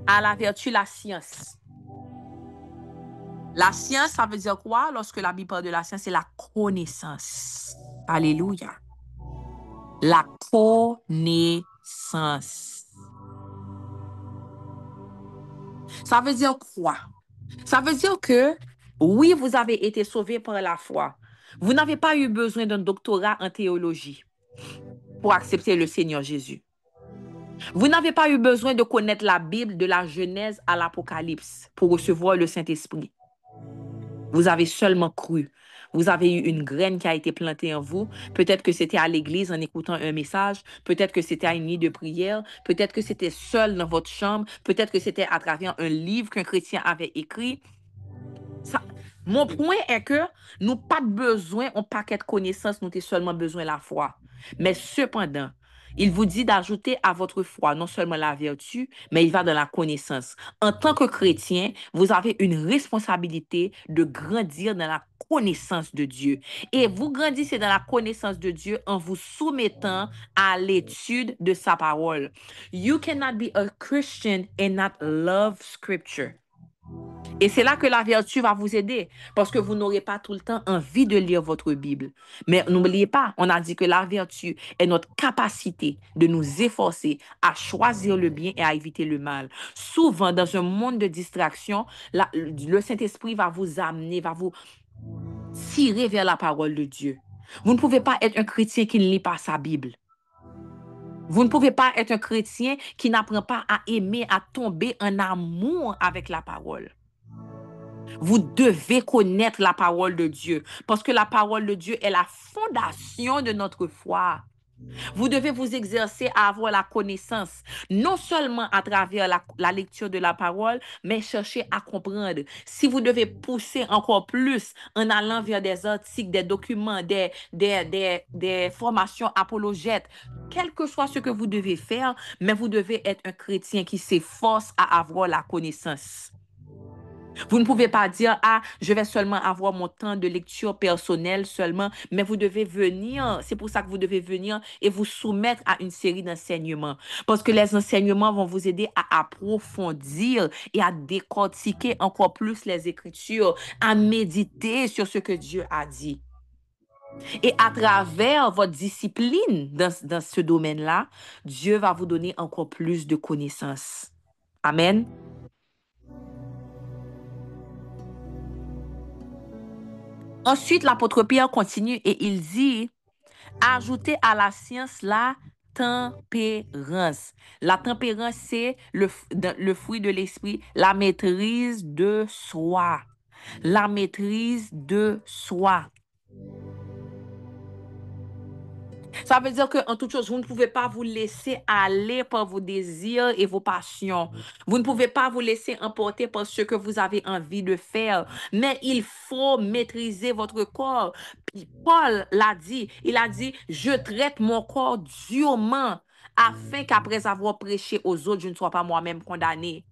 À la vertu, la science. La science, ça veut dire quoi? Lorsque la Bible parle de la science, c'est la connaissance. Alléluia. La connaissance. Ça veut dire quoi? Ça veut dire que, oui, vous avez été sauvés par la foi. Vous n'avez pas eu besoin d'un doctorat en théologie pour accepter le Seigneur Jésus. Vous n'avez pas eu besoin de connaître la Bible de la Genèse à l'Apocalypse pour recevoir le Saint-Esprit. Vous avez seulement cru. Vous avez eu une graine qui a été plantée en vous. Peut-être que c'était à l'église en écoutant un message. Peut-être que c'était à une nuit de prière. Peut-être que c'était seul dans votre chambre. Peut-être que c'était à travers un livre qu'un chrétien avait écrit. Mon point est que nous n'avons pas besoin, on paquet de connaissances, nous avons seulement besoin de la foi. Mais cependant, il vous dit d'ajouter à votre foi non seulement la vertu, mais il va dans la connaissance. En tant que chrétien, vous avez une responsabilité de grandir dans la connaissance de Dieu. Et vous grandissez dans la connaissance de Dieu en vous soumettant à l'étude de sa parole. You cannot be a Christian and not love scripture. Et c'est là que la vertu va vous aider, parce que vous n'aurez pas tout le temps envie de lire votre Bible. Mais n'oubliez pas, on a dit que la vertu est notre capacité de nous efforcer à choisir le bien et à éviter le mal. Souvent, dans un monde de distraction, le Saint-Esprit va vous amener, va vous tirer vers la parole de Dieu. Vous ne pouvez pas être un chrétien qui ne lit pas sa Bible. Vous ne pouvez pas être un chrétien qui n'apprend pas à aimer, à tomber en amour avec la parole. Vous devez connaître la parole de Dieu parce que la parole de Dieu est la fondation de notre foi. Vous devez vous exercer à avoir la connaissance, non seulement à travers la lecture de la parole, mais chercher à comprendre. Si vous devez pousser encore plus en allant vers des articles, des documents, des formations apologètes, quel que soit ce que vous devez faire, mais vous devez être un chrétien qui s'efforce à avoir la connaissance. Vous ne pouvez pas dire, je vais seulement avoir mon temps de lecture personnelle seulement, mais vous devez venir, c'est pour ça que vous devez venir et vous soumettre à une série d'enseignements. Parce que les enseignements vont vous aider à approfondir et à décortiquer encore plus les Écritures, à méditer sur ce que Dieu a dit. Et à travers votre discipline dans ce domaine-là, Dieu va vous donner encore plus de connaissances. Amen. Ensuite, l'apôtre Pierre continue et il dit, ajoutez à la science la tempérance. La tempérance, c'est le fruit de l'esprit, la maîtrise de soi. La maîtrise de soi. Ça veut dire qu'en toute chose, vous ne pouvez pas vous laisser aller par vos désirs et vos passions. Vous ne pouvez pas vous laisser emporter par ce que vous avez envie de faire. Mais il faut maîtriser votre corps. Paul l'a dit. Il a dit, je traite mon corps durement afin qu'après avoir prêché aux autres, je ne sois pas moi-même condamné.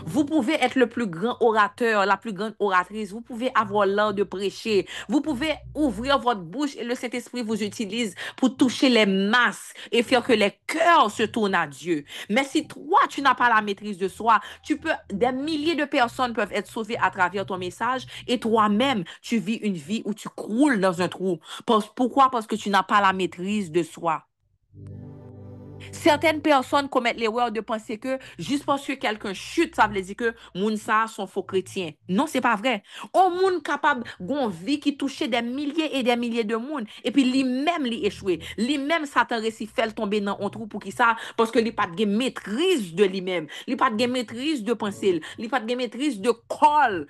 Vous pouvez être le plus grand orateur, la plus grande oratrice. Vous pouvez avoir l'art de prêcher. Vous pouvez ouvrir votre bouche et le Saint-Esprit vous utilise pour toucher les masses et faire que les cœurs se tournent à Dieu. Mais si toi, tu n'as pas la maîtrise de soi, des milliers de personnes peuvent être sauvées à travers ton message et toi-même, tu vis une vie où tu croules dans un trou. Pourquoi? Parce que tu n'as pas la maîtrise de soi. Certaines personnes commettent l'erreur de penser que juste parce que quelqu'un chute, ça veut dire que moun sa sont faux chrétiens. Non, c'est pas vrai. On moun capable gon vie qui touchait des milliers et des milliers de moun et puis lui-même li échoué. Lui-même Satan réussi fait tomber dans un trou pour qui ça parce que lui pas de maîtrise de lui-même. Lui pas de maîtrise de pensée, lui pas de maîtrise de col.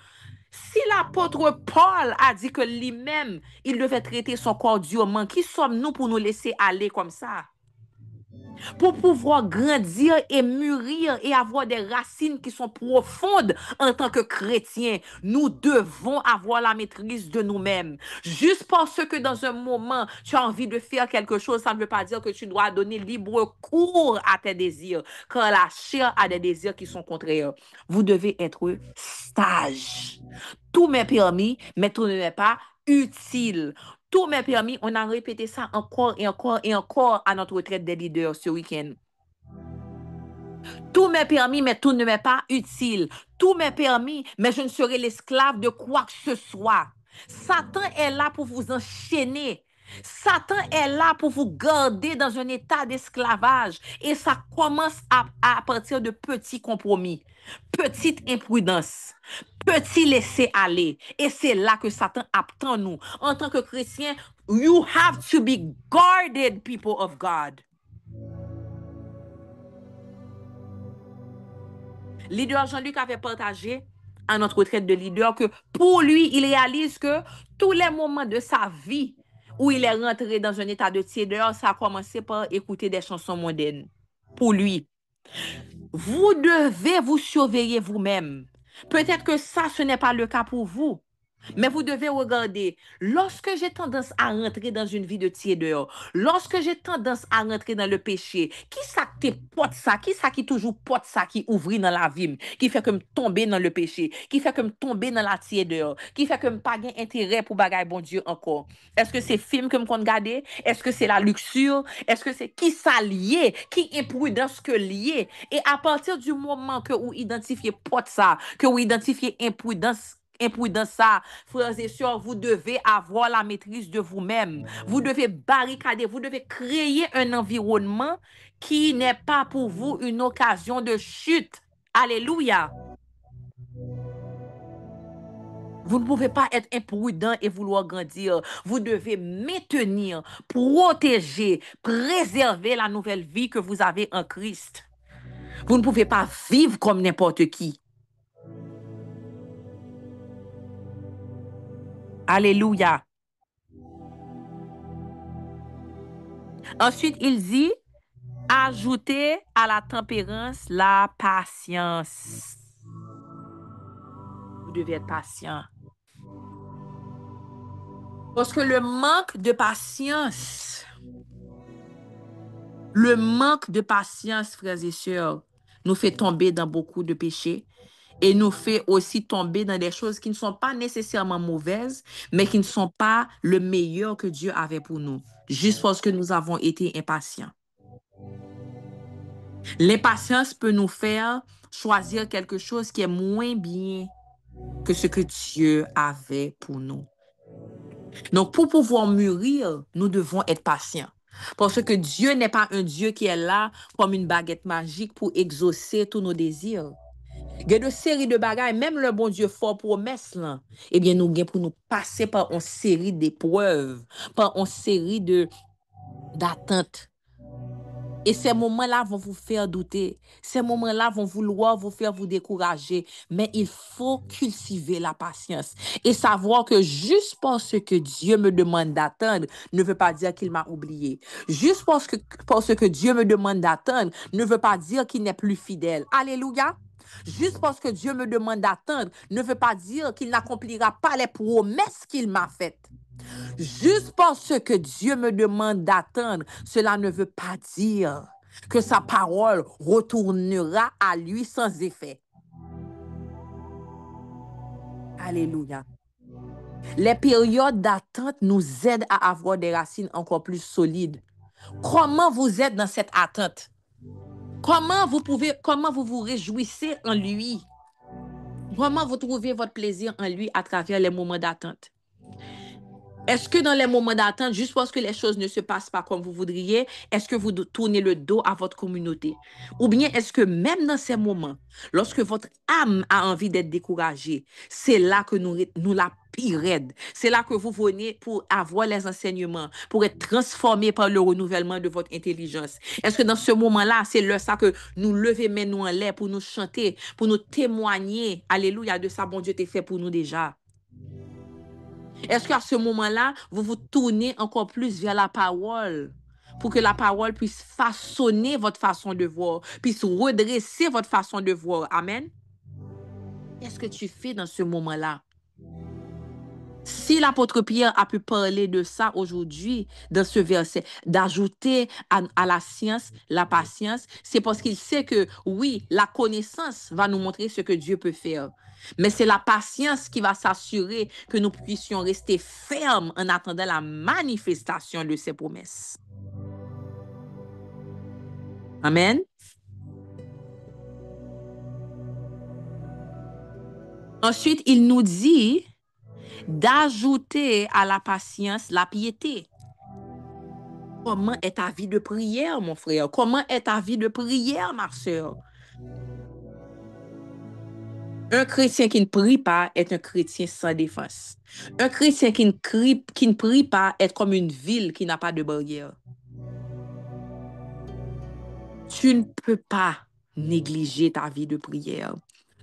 Si l'apôtre Paul a dit que lui-même, il devait traiter son corps durement, qui sommes-nous pour nous laisser aller comme ça? Pour pouvoir grandir et mûrir et avoir des racines qui sont profondes en tant que chrétiens, nous devons avoir la maîtrise de nous-mêmes. Juste parce que dans un moment, tu as envie de faire quelque chose, ça ne veut pas dire que tu dois donner libre cours à tes désirs, car la chair a des désirs qui sont contraires. Vous devez être sage. Tout m'est permis, mais tout ne m'est pas utile. Tout m'est permis, on a répété ça encore et encore et encore à notre retraite des leaders ce week-end. Tout m'est permis, mais tout ne m'est pas utile. Tout m'est permis, mais je ne serai l'esclave de quoi que ce soit. Satan est là pour vous enchaîner. Satan est là pour vous garder dans un état d'esclavage. Et ça commence à partir de petits compromis, petite imprudence, petit laisser aller. Et c'est là que Satan attend nous. En tant que chrétien, you have to be guarded, people of God. Leader Jean-Luc avait partagé à notre retraite de leader que pour lui, il réalise que tous les moments de sa vie où il est rentré dans un état de tiédeur, ça a commencé par écouter des chansons mondaines. Pour lui, vous devez vous surveiller vous-même. Peut-être que ça, ce n'est pas le cas pour vous. Mais vous devez regarder, lorsque j'ai tendance à rentrer dans une vie de tiédeur, lorsque j'ai tendance à rentrer dans le péché, qui ça qui porte ça, qui ça qui toujours porte ça, qui ouvrit dans la vie, qui fait que me tomber dans le péché, qui fait que me tomber dans la tiédeur, qui fait que me pas gain intérêt pour bagaille bon Dieu encore. Est-ce que c'est film que me compte garder? Est-ce que c'est la luxure? Est-ce que c'est qui ça lié? Qui imprudence que lié? Et à partir du moment que vous identifiez porte ça, que vous identifiez imprudence ça, frères et sœurs, vous devez avoir la maîtrise de vous-même. Vous devez barricader, vous devez créer un environnement qui n'est pas pour vous une occasion de chute. Alléluia. Vous ne pouvez pas être imprudent et vouloir grandir. Vous devez maintenir, protéger, préserver la nouvelle vie que vous avez en Christ. Vous ne pouvez pas vivre comme n'importe qui. Alléluia. Ensuite, il dit, ajoutez à la tempérance la patience. Vous devez être patient. Parce que le manque de patience, frères et sœurs, nous fait tomber dans beaucoup de péchés. Et nous fait aussi tomber dans des choses qui ne sont pas nécessairement mauvaises, mais qui ne sont pas le meilleur que Dieu avait pour nous, juste parce que nous avons été impatients. L'impatience peut nous faire choisir quelque chose qui est moins bien que ce que Dieu avait pour nous. Donc, pour pouvoir mûrir, nous devons être patients. Parce que Dieu n'est pas un Dieu qui est là comme une baguette magique pour exaucer tous nos désirs. Il y a de séries de bagages, même le bon Dieu fort promesse là, eh bien, nous pour nous passer par une série d'épreuves, par une série d'attentes. Et ces moments-là vont vous faire douter. Ces moments-là vont vouloir vous faire vous décourager. Mais il faut cultiver la patience et savoir que juste parce que Dieu me demande d'attendre ne veut pas dire qu'il m'a oublié. Juste parce que Dieu me demande d'attendre ne veut pas dire qu'il n'est plus fidèle. Alléluia. Juste parce que Dieu me demande d'attendre ne veut pas dire qu'il n'accomplira pas les promesses qu'il m'a faites. Juste parce que Dieu me demande d'attendre, cela ne veut pas dire que sa parole retournera à lui sans effet. Alléluia. Les périodes d'attente nous aident à avoir des racines encore plus solides. Comment vous êtes dans cette attente? Comment vous vous réjouissez en lui? Comment vous trouvez votre plaisir en lui à travers les moments d'attente? Est-ce que dans les moments d'attente, juste parce que les choses ne se passent pas comme vous voudriez, est-ce que vous tournez le dos à votre communauté? Ou bien est-ce que même dans ces moments, lorsque votre âme a envie d'être découragée, c'est là que nous la pire. C'est là que vous venez pour avoir les enseignements, pour être transformé par le renouvellement de votre intelligence. Est-ce que dans ce moment-là, c'est là ça que nous lever mains nous en l'air pour nous chanter, pour nous témoigner, alléluia, de ça, bon Dieu t'est fait pour nous déjà? Est-ce qu'à ce moment-là, vous vous tournez encore plus vers la parole pour que la parole puisse façonner votre façon de voir, puisse redresser votre façon de voir? Amen. Qu'est-ce que tu fais dans ce moment-là? Si l'apôtre Pierre a pu parler de ça aujourd'hui, dans ce verset, d'ajouter à la science la patience, c'est parce qu'il sait que oui, la connaissance va nous montrer ce que Dieu peut faire. Mais c'est la patience qui va s'assurer que nous puissions rester fermes en attendant la manifestation de ses promesses. Amen. Ensuite, il nous dit d'ajouter à la patience la piété. Comment est ta vie de prière, mon frère? Comment est ta vie de prière, ma soeur? Un chrétien qui ne prie pas est un chrétien sans défense. Un chrétien qui ne prie pas est comme une ville qui n'a pas de barrière. Tu ne peux pas négliger ta vie de prière.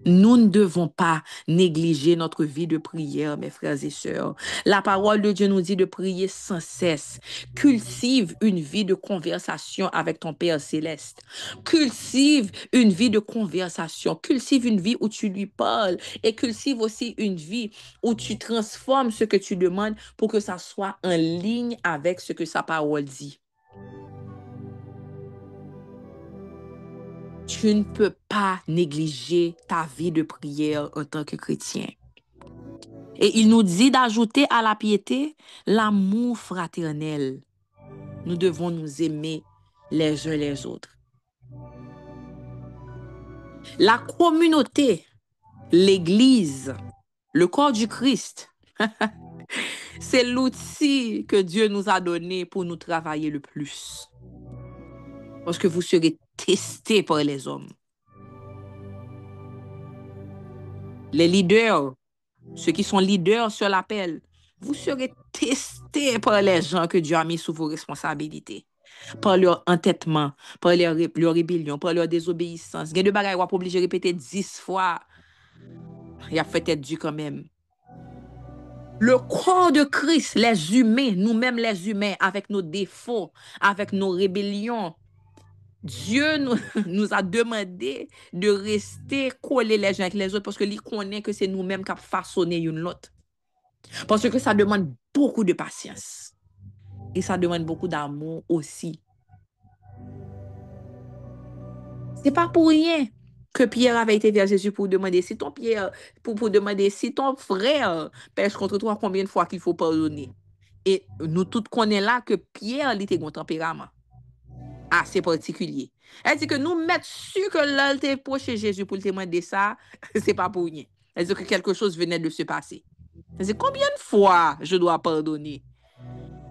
Nous ne devons pas négliger notre vie de prière, mes frères et sœurs. La parole de Dieu nous dit de prier sans cesse. Cultive une vie de conversation avec ton Père céleste. Cultive une vie de conversation. Cultive une vie où tu lui parles. Et cultive aussi une vie où tu transformes ce que tu demandes pour que ça soit en ligne avec ce que sa parole dit. Tu ne peux pas négliger ta vie de prière en tant que chrétien. Et il nous dit d'ajouter à la piété l'amour fraternel. Nous devons nous aimer les uns les autres. La communauté, l'Église, le corps du Christ, c'est l'outil que Dieu nous a donné pour nous travailler le plus. Parce que vous serez testés par les hommes. Les leaders, ceux qui sont leaders sur l'appel, vous serez testés par les gens que Dieu a mis sous vos responsabilités. Par leur entêtement, par leur rébellion, par leur désobéissance. Il y a deux bagages, on pas obligé de répéter 10 fois. Il a fait être dû quand même. Le corps de Christ, les humains, nous-mêmes les humains, avec nos défauts, avec nos rébellions, Dieu nous a demandé de rester collés les uns avec les autres parce qu'il connaît que c'est nous-mêmes qui avons façonné une l'autre. Parce que ça demande beaucoup de patience. Et ça demande beaucoup d'amour aussi. C'est pas pour rien que Pierre avait été vers Jésus pour demander si ton frère pêche contre toi, combien de fois qu'il faut pardonner. Et nous tous connaissons là que Pierre était un tempérament assez particulier. Elle dit que nous mettre sûr que l'elle était proche de Jésus pour le demander ça, c'est pas pour rien. Elle dit que quelque chose venait de se passer. C'est combien de fois je dois pardonner?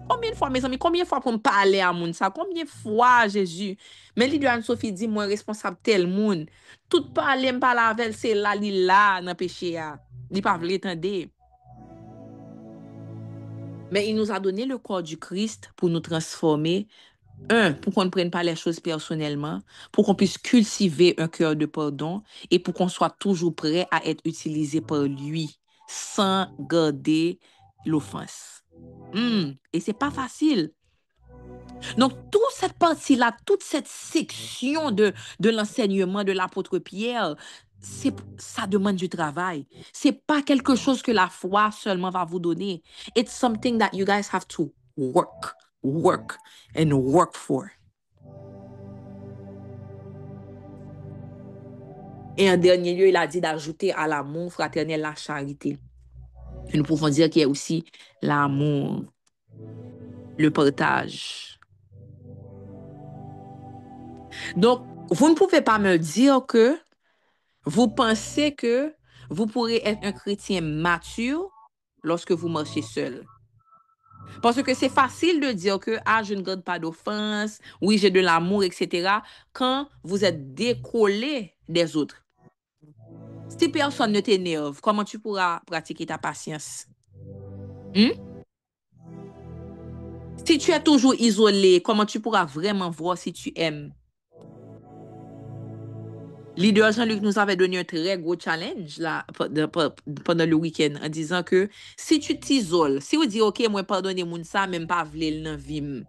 Combien de fois, mes amis, combien de fois pour me parler à moun ça? Combien de fois, Jésus? Mais lui, Anne-Sophie dit, moi, responsable tel moun. Tout parler, me parler avec, c'est là, li là, dans péché. Il pas vle tande. Mais il nous a donné le corps du Christ pour nous transformer. Pour qu'on ne prenne pas les choses personnellement, pour qu'on puisse cultiver un cœur de pardon et pour qu'on soit toujours prêt à être utilisé par lui sans garder l'offense. Et c'est pas facile. Donc, toute cette partie-là, toute cette section de l'enseignement de l'apôtre Pierre, ça demande du travail. C'est pas quelque chose que la foi seulement va vous donner. It's something that you guys have to work and work for. Et en dernier lieu, il a dit d'ajouter à l'amour fraternel la charité. Et nous pouvons dire qu'il y a aussi l'amour, le partage. Donc, vous ne pouvez pas me dire que vous pensez que vous pourrez être un chrétien mature lorsque vous marchez seul. Parce que c'est facile de dire que je ne garde pas d'offense, oui, j'ai de l'amour, etc. quand vous êtes décollé des autres. Si personne ne t'énerve, comment tu pourras pratiquer ta patience? Si tu es toujours isolé, comment tu pourras vraiment voir si tu aimes? Leader Jean-Luc nous avait donné un très gros challenge là, pendant le week-end en disant que si tu t'isoles, si vous dites, OK, moi pardonnez moun ça, même pas vle nan vim.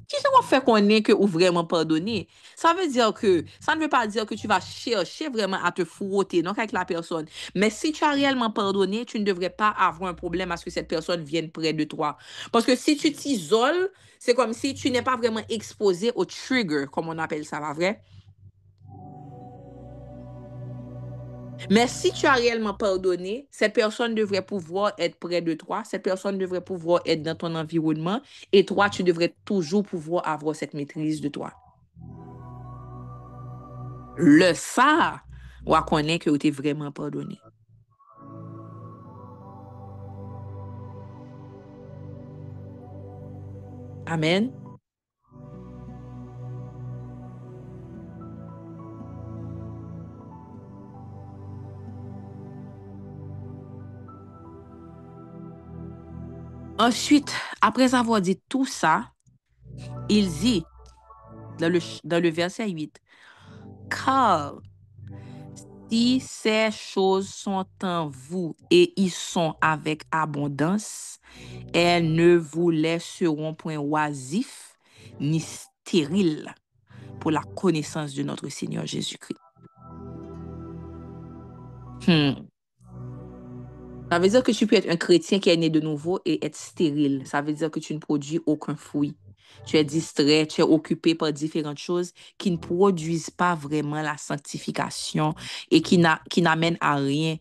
Qui ça va faire qu'on est que ou vraiment pardonner? Ça ne veut pas dire que tu vas chercher vraiment à te frotter donc avec la personne. Mais si tu as réellement pardonné, tu ne devrais pas avoir un problème à ce que cette personne vienne près de toi. Parce que si tu t'isoles, c'est comme si tu n'es pas vraiment exposé au trigger, comme on appelle ça, pas vrai? Mais si tu as réellement pardonné, cette personne devrait pouvoir être près de toi, cette personne devrait pouvoir être dans ton environnement et toi, tu devrais toujours pouvoir avoir cette maîtrise de toi. Le ça, on connaît que tu es vraiment pardonné. Amen. Ensuite, après avoir dit tout ça, il dit dans le verset 8, car si ces choses sont en vous et y sont avec abondance, elles ne vous laisseront point oisifs ni stériles pour la connaissance de notre Seigneur Jésus-Christ. Ça veut dire que tu peux être un chrétien qui est né de nouveau et être stérile. Ça veut dire que tu ne produis aucun fruit. Tu es distrait, tu es occupé par différentes choses qui ne produisent pas vraiment la sanctification et qui n'amènent à rien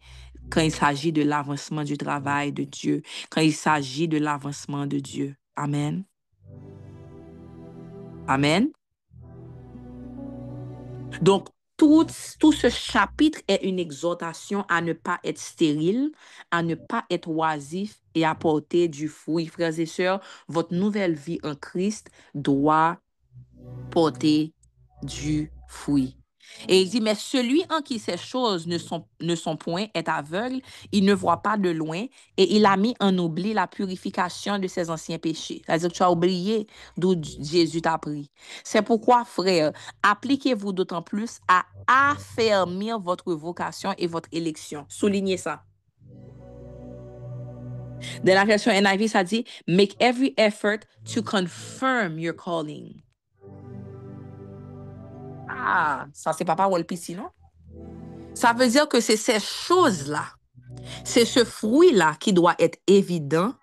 quand il s'agit de l'avancement du travail de Dieu, quand il s'agit de l'avancement de Dieu. Amen. Amen. Donc, tout ce chapitre est une exhortation à ne pas être stérile, à ne pas être oisif et à porter du fruit. Frères et sœurs, votre nouvelle vie en Christ doit porter du fruit. Et il dit, mais celui en qui ces choses ne sont point est aveugle, il ne voit pas de loin, et il a mis en oubli la purification de ses anciens péchés. C'est-à-dire que tu as oublié d'où Jésus t'a pris. C'est pourquoi, frère, appliquez-vous d'autant plus à affermir votre vocation et votre élection. Soulignez ça. Dans la version NIV, ça dit, make every effort to confirm your calling. Ça, c'est Papa Walpisi, non? Ça veut dire que c'est ces choses-là, c'est ce fruit-là qui doit être évident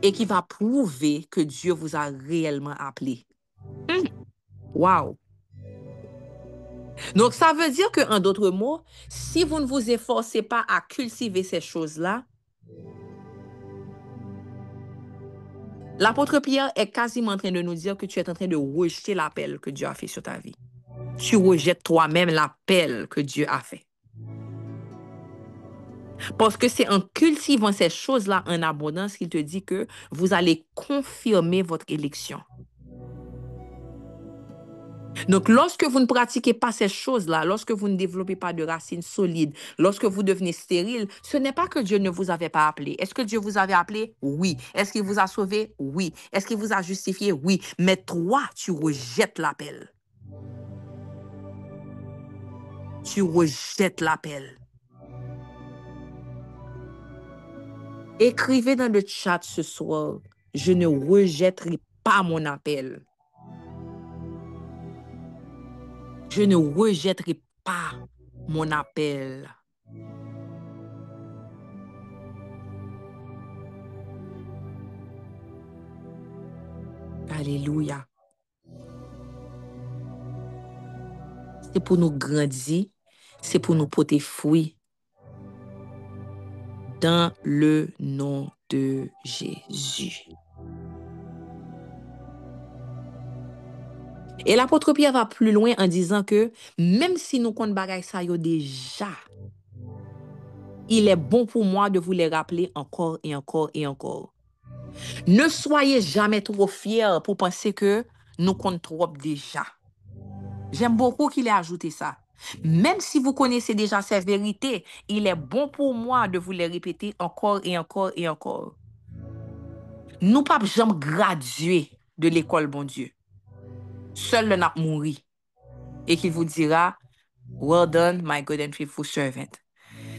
et qui va prouver que Dieu vous a réellement appelé. Wow! Donc, ça veut dire qu'en d'autres mots, si vous ne vous efforcez pas à cultiver ces choses-là, l'apôtre Pierre est quasiment en train de nous dire que tu es en train de rejeter l'appel que Dieu a fait sur ta vie. Tu rejettes toi-même l'appel que Dieu a fait. Parce que c'est en cultivant ces choses-là en abondance qu'il te dit que vous allez confirmer votre élection. Donc, lorsque vous ne pratiquez pas ces choses-là, lorsque vous ne développez pas de racines solides, lorsque vous devenez stérile, ce n'est pas que Dieu ne vous avait pas appelé. Est-ce que Dieu vous avait appelé? Oui. Est-ce qu'il vous a sauvé? Oui. Est-ce qu'il vous a justifié? Oui. Mais toi, tu rejettes l'appel. Tu rejettes l'appel. Écrivez dans le chat ce soir, je ne rejetterai pas mon appel. Je ne rejetterai pas mon appel. Alléluia. C'est pour nous grandir, c'est pour nous porter fruit. Dans le nom de Jésus. Et l'apôtre Pierre va plus loin en disant que même si nous comptons bagaille ça yo déjà, il est bon pour moi de vous les rappeler encore et encore et encore. Ne soyez jamais trop fiers pour penser que nous comptons trop déjà. J'aime beaucoup qu'il ait ajouté ça. Même si vous connaissez déjà ces vérités, il est bon pour moi de vous les répéter encore et encore et encore. Nous pas jamais graduer de l'école, bon Dieu. Seul le n'a mouri. Et qu'il vous dira, well done, my good and faithful servant.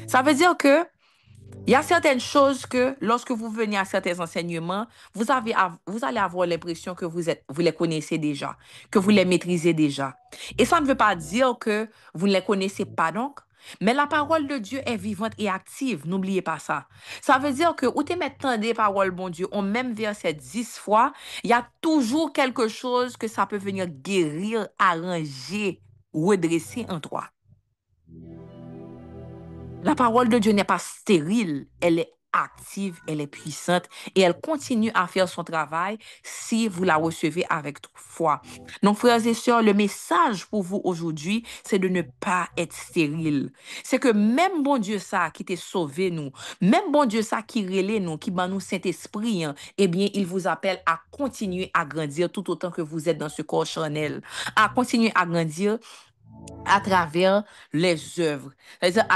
Ça veut dire que il y a certaines choses que lorsque vous venez à certains enseignements, vous allez avoir l'impression que vous les connaissez déjà, que vous les maîtrisez déjà. Et ça ne veut pas dire que vous ne les connaissez pas donc, mais la parole de Dieu est vivante et active. N'oubliez pas ça. Ça veut dire que où tu mettant des paroles, bon Dieu, au même verset 10 fois, il y a toujours quelque chose que ça peut venir guérir, arranger, redresser en toi. La parole de Dieu n'est pas stérile, elle est active, elle est puissante et elle continue à faire son travail si vous la recevez avec foi. Donc, frères et sœurs, le message pour vous aujourd'hui, c'est de ne pas être stérile. C'est que même bon Dieu ça qui t'a sauvé nous, même bon Dieu ça qui relève nous, qui bat nous Saint-Esprit, hein, eh bien, il vous appelle à continuer à grandir tout autant que vous êtes dans ce corps charnel, à continuer à grandir à travers les œuvres. C'est-à-dire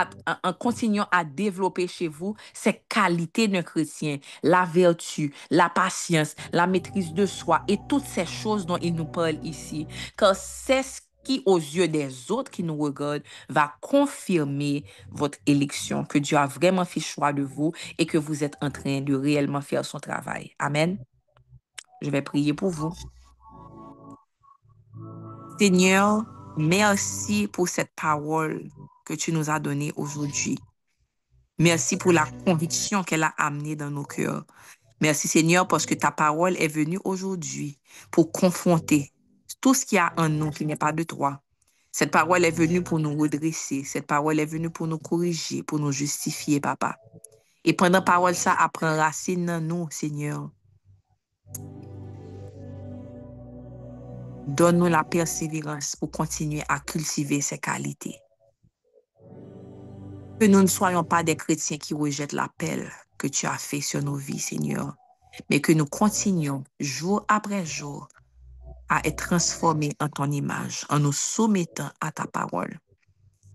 en continuant à développer chez vous ces qualités d'un chrétien, la vertu, la patience, la maîtrise de soi et toutes ces choses dont il nous parle ici. Car c'est ce qui, aux yeux des autres qui nous regardent, va confirmer votre élection, que Dieu a vraiment fait choix de vous et que vous êtes en train de réellement faire son travail. Amen. Je vais prier pour vous. Seigneur, merci pour cette parole que tu nous as donnée aujourd'hui. Merci pour la conviction qu'elle a amenée dans nos cœurs. Merci Seigneur parce que ta parole est venue aujourd'hui pour confronter tout ce qu'il y a en nous qui n'est pas de toi. Cette parole est venue pour nous redresser. Cette parole est venue pour nous corriger, pour nous justifier, Papa. Et pendant parole ça, apprend racine dans nous, Seigneur. Donne-nous la persévérance pour continuer à cultiver ces qualités. Que nous ne soyons pas des chrétiens qui rejettent l'appel que tu as fait sur nos vies, Seigneur, mais que nous continuions jour après jour à être transformés en ton image, en nous soumettant à ta parole.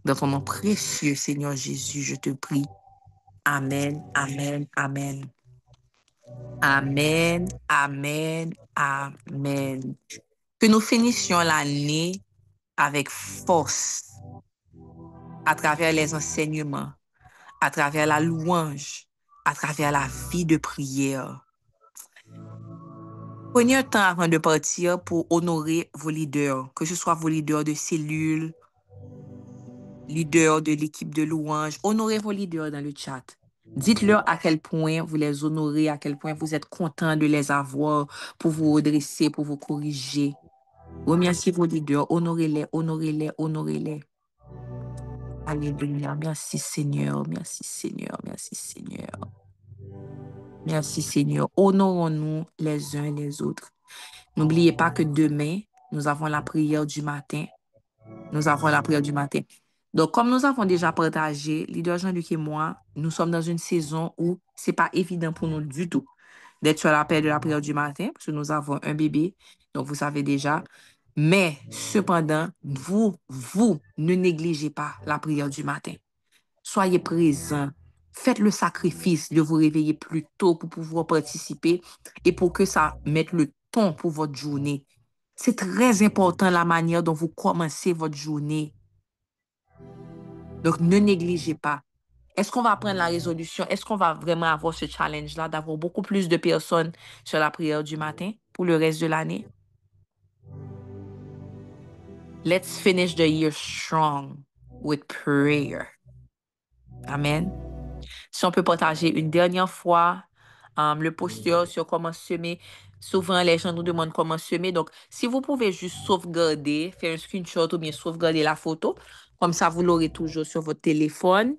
Dans ton nom précieux, Seigneur Jésus, je te prie. Amen, amen, amen. Amen, amen, amen. Que nous finissions l'année avec force à travers les enseignements, à travers la louange, à travers la vie de prière. Prenez un temps avant de partir pour honorer vos leaders, que ce soit vos leaders de cellules, leaders de l'équipe de louange. Honorez vos leaders dans le chat. Dites-leur à quel point vous les honorez, à quel point vous êtes content de les avoir pour vous redresser, pour vous corriger. Remerciez vos leaders, honorez-les, honorez-les, honorez-les. Alléluia. Merci Seigneur, merci Seigneur, merci Seigneur. Merci Seigneur. Honorons-nous les uns les autres. N'oubliez pas que demain, nous avons la prière du matin. Nous avons la prière du matin. Donc, comme nous avons déjà partagé, leader Jean-Luc et moi, nous sommes dans une saison où c'est pas évident pour nous du tout d'être sur l'appel de la prière du matin, parce que nous avons un bébé, donc vous savez déjà. Mais, cependant, vous ne négligez pas la prière du matin. Soyez présents. Faites le sacrifice de vous réveiller plus tôt pour pouvoir participer et pour que ça mette le ton pour votre journée. C'est très important la manière dont vous commencez votre journée. Donc, ne négligez pas. Est-ce qu'on va prendre la résolution? Est-ce qu'on va vraiment avoir ce challenge-là d'avoir beaucoup plus de personnes sur la prière du matin pour le reste de l'année? Let's finish the year strong with prayer. Amen. Si on peut partager une dernière fois le poster sur comment semer. Souvent, les gens nous demandent comment semer. Donc, si vous pouvez juste sauvegarder, faire un screenshot ou bien sauvegarder la photo, comme ça, vous l'aurez toujours sur votre téléphone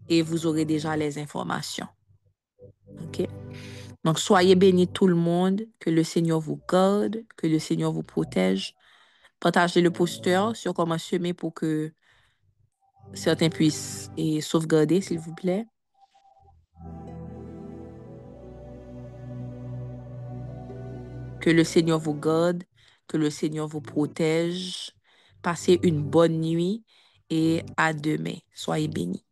et vous aurez déjà les informations. OK? Donc, soyez bénis tout le monde, que le Seigneur vous garde, que le Seigneur vous protège. Partagez le poster sur comment semer pour que certains puissent sauvegarder, s'il vous plaît. Que le Seigneur vous garde, que le Seigneur vous protège. Passez une bonne nuit et à demain. Soyez bénis.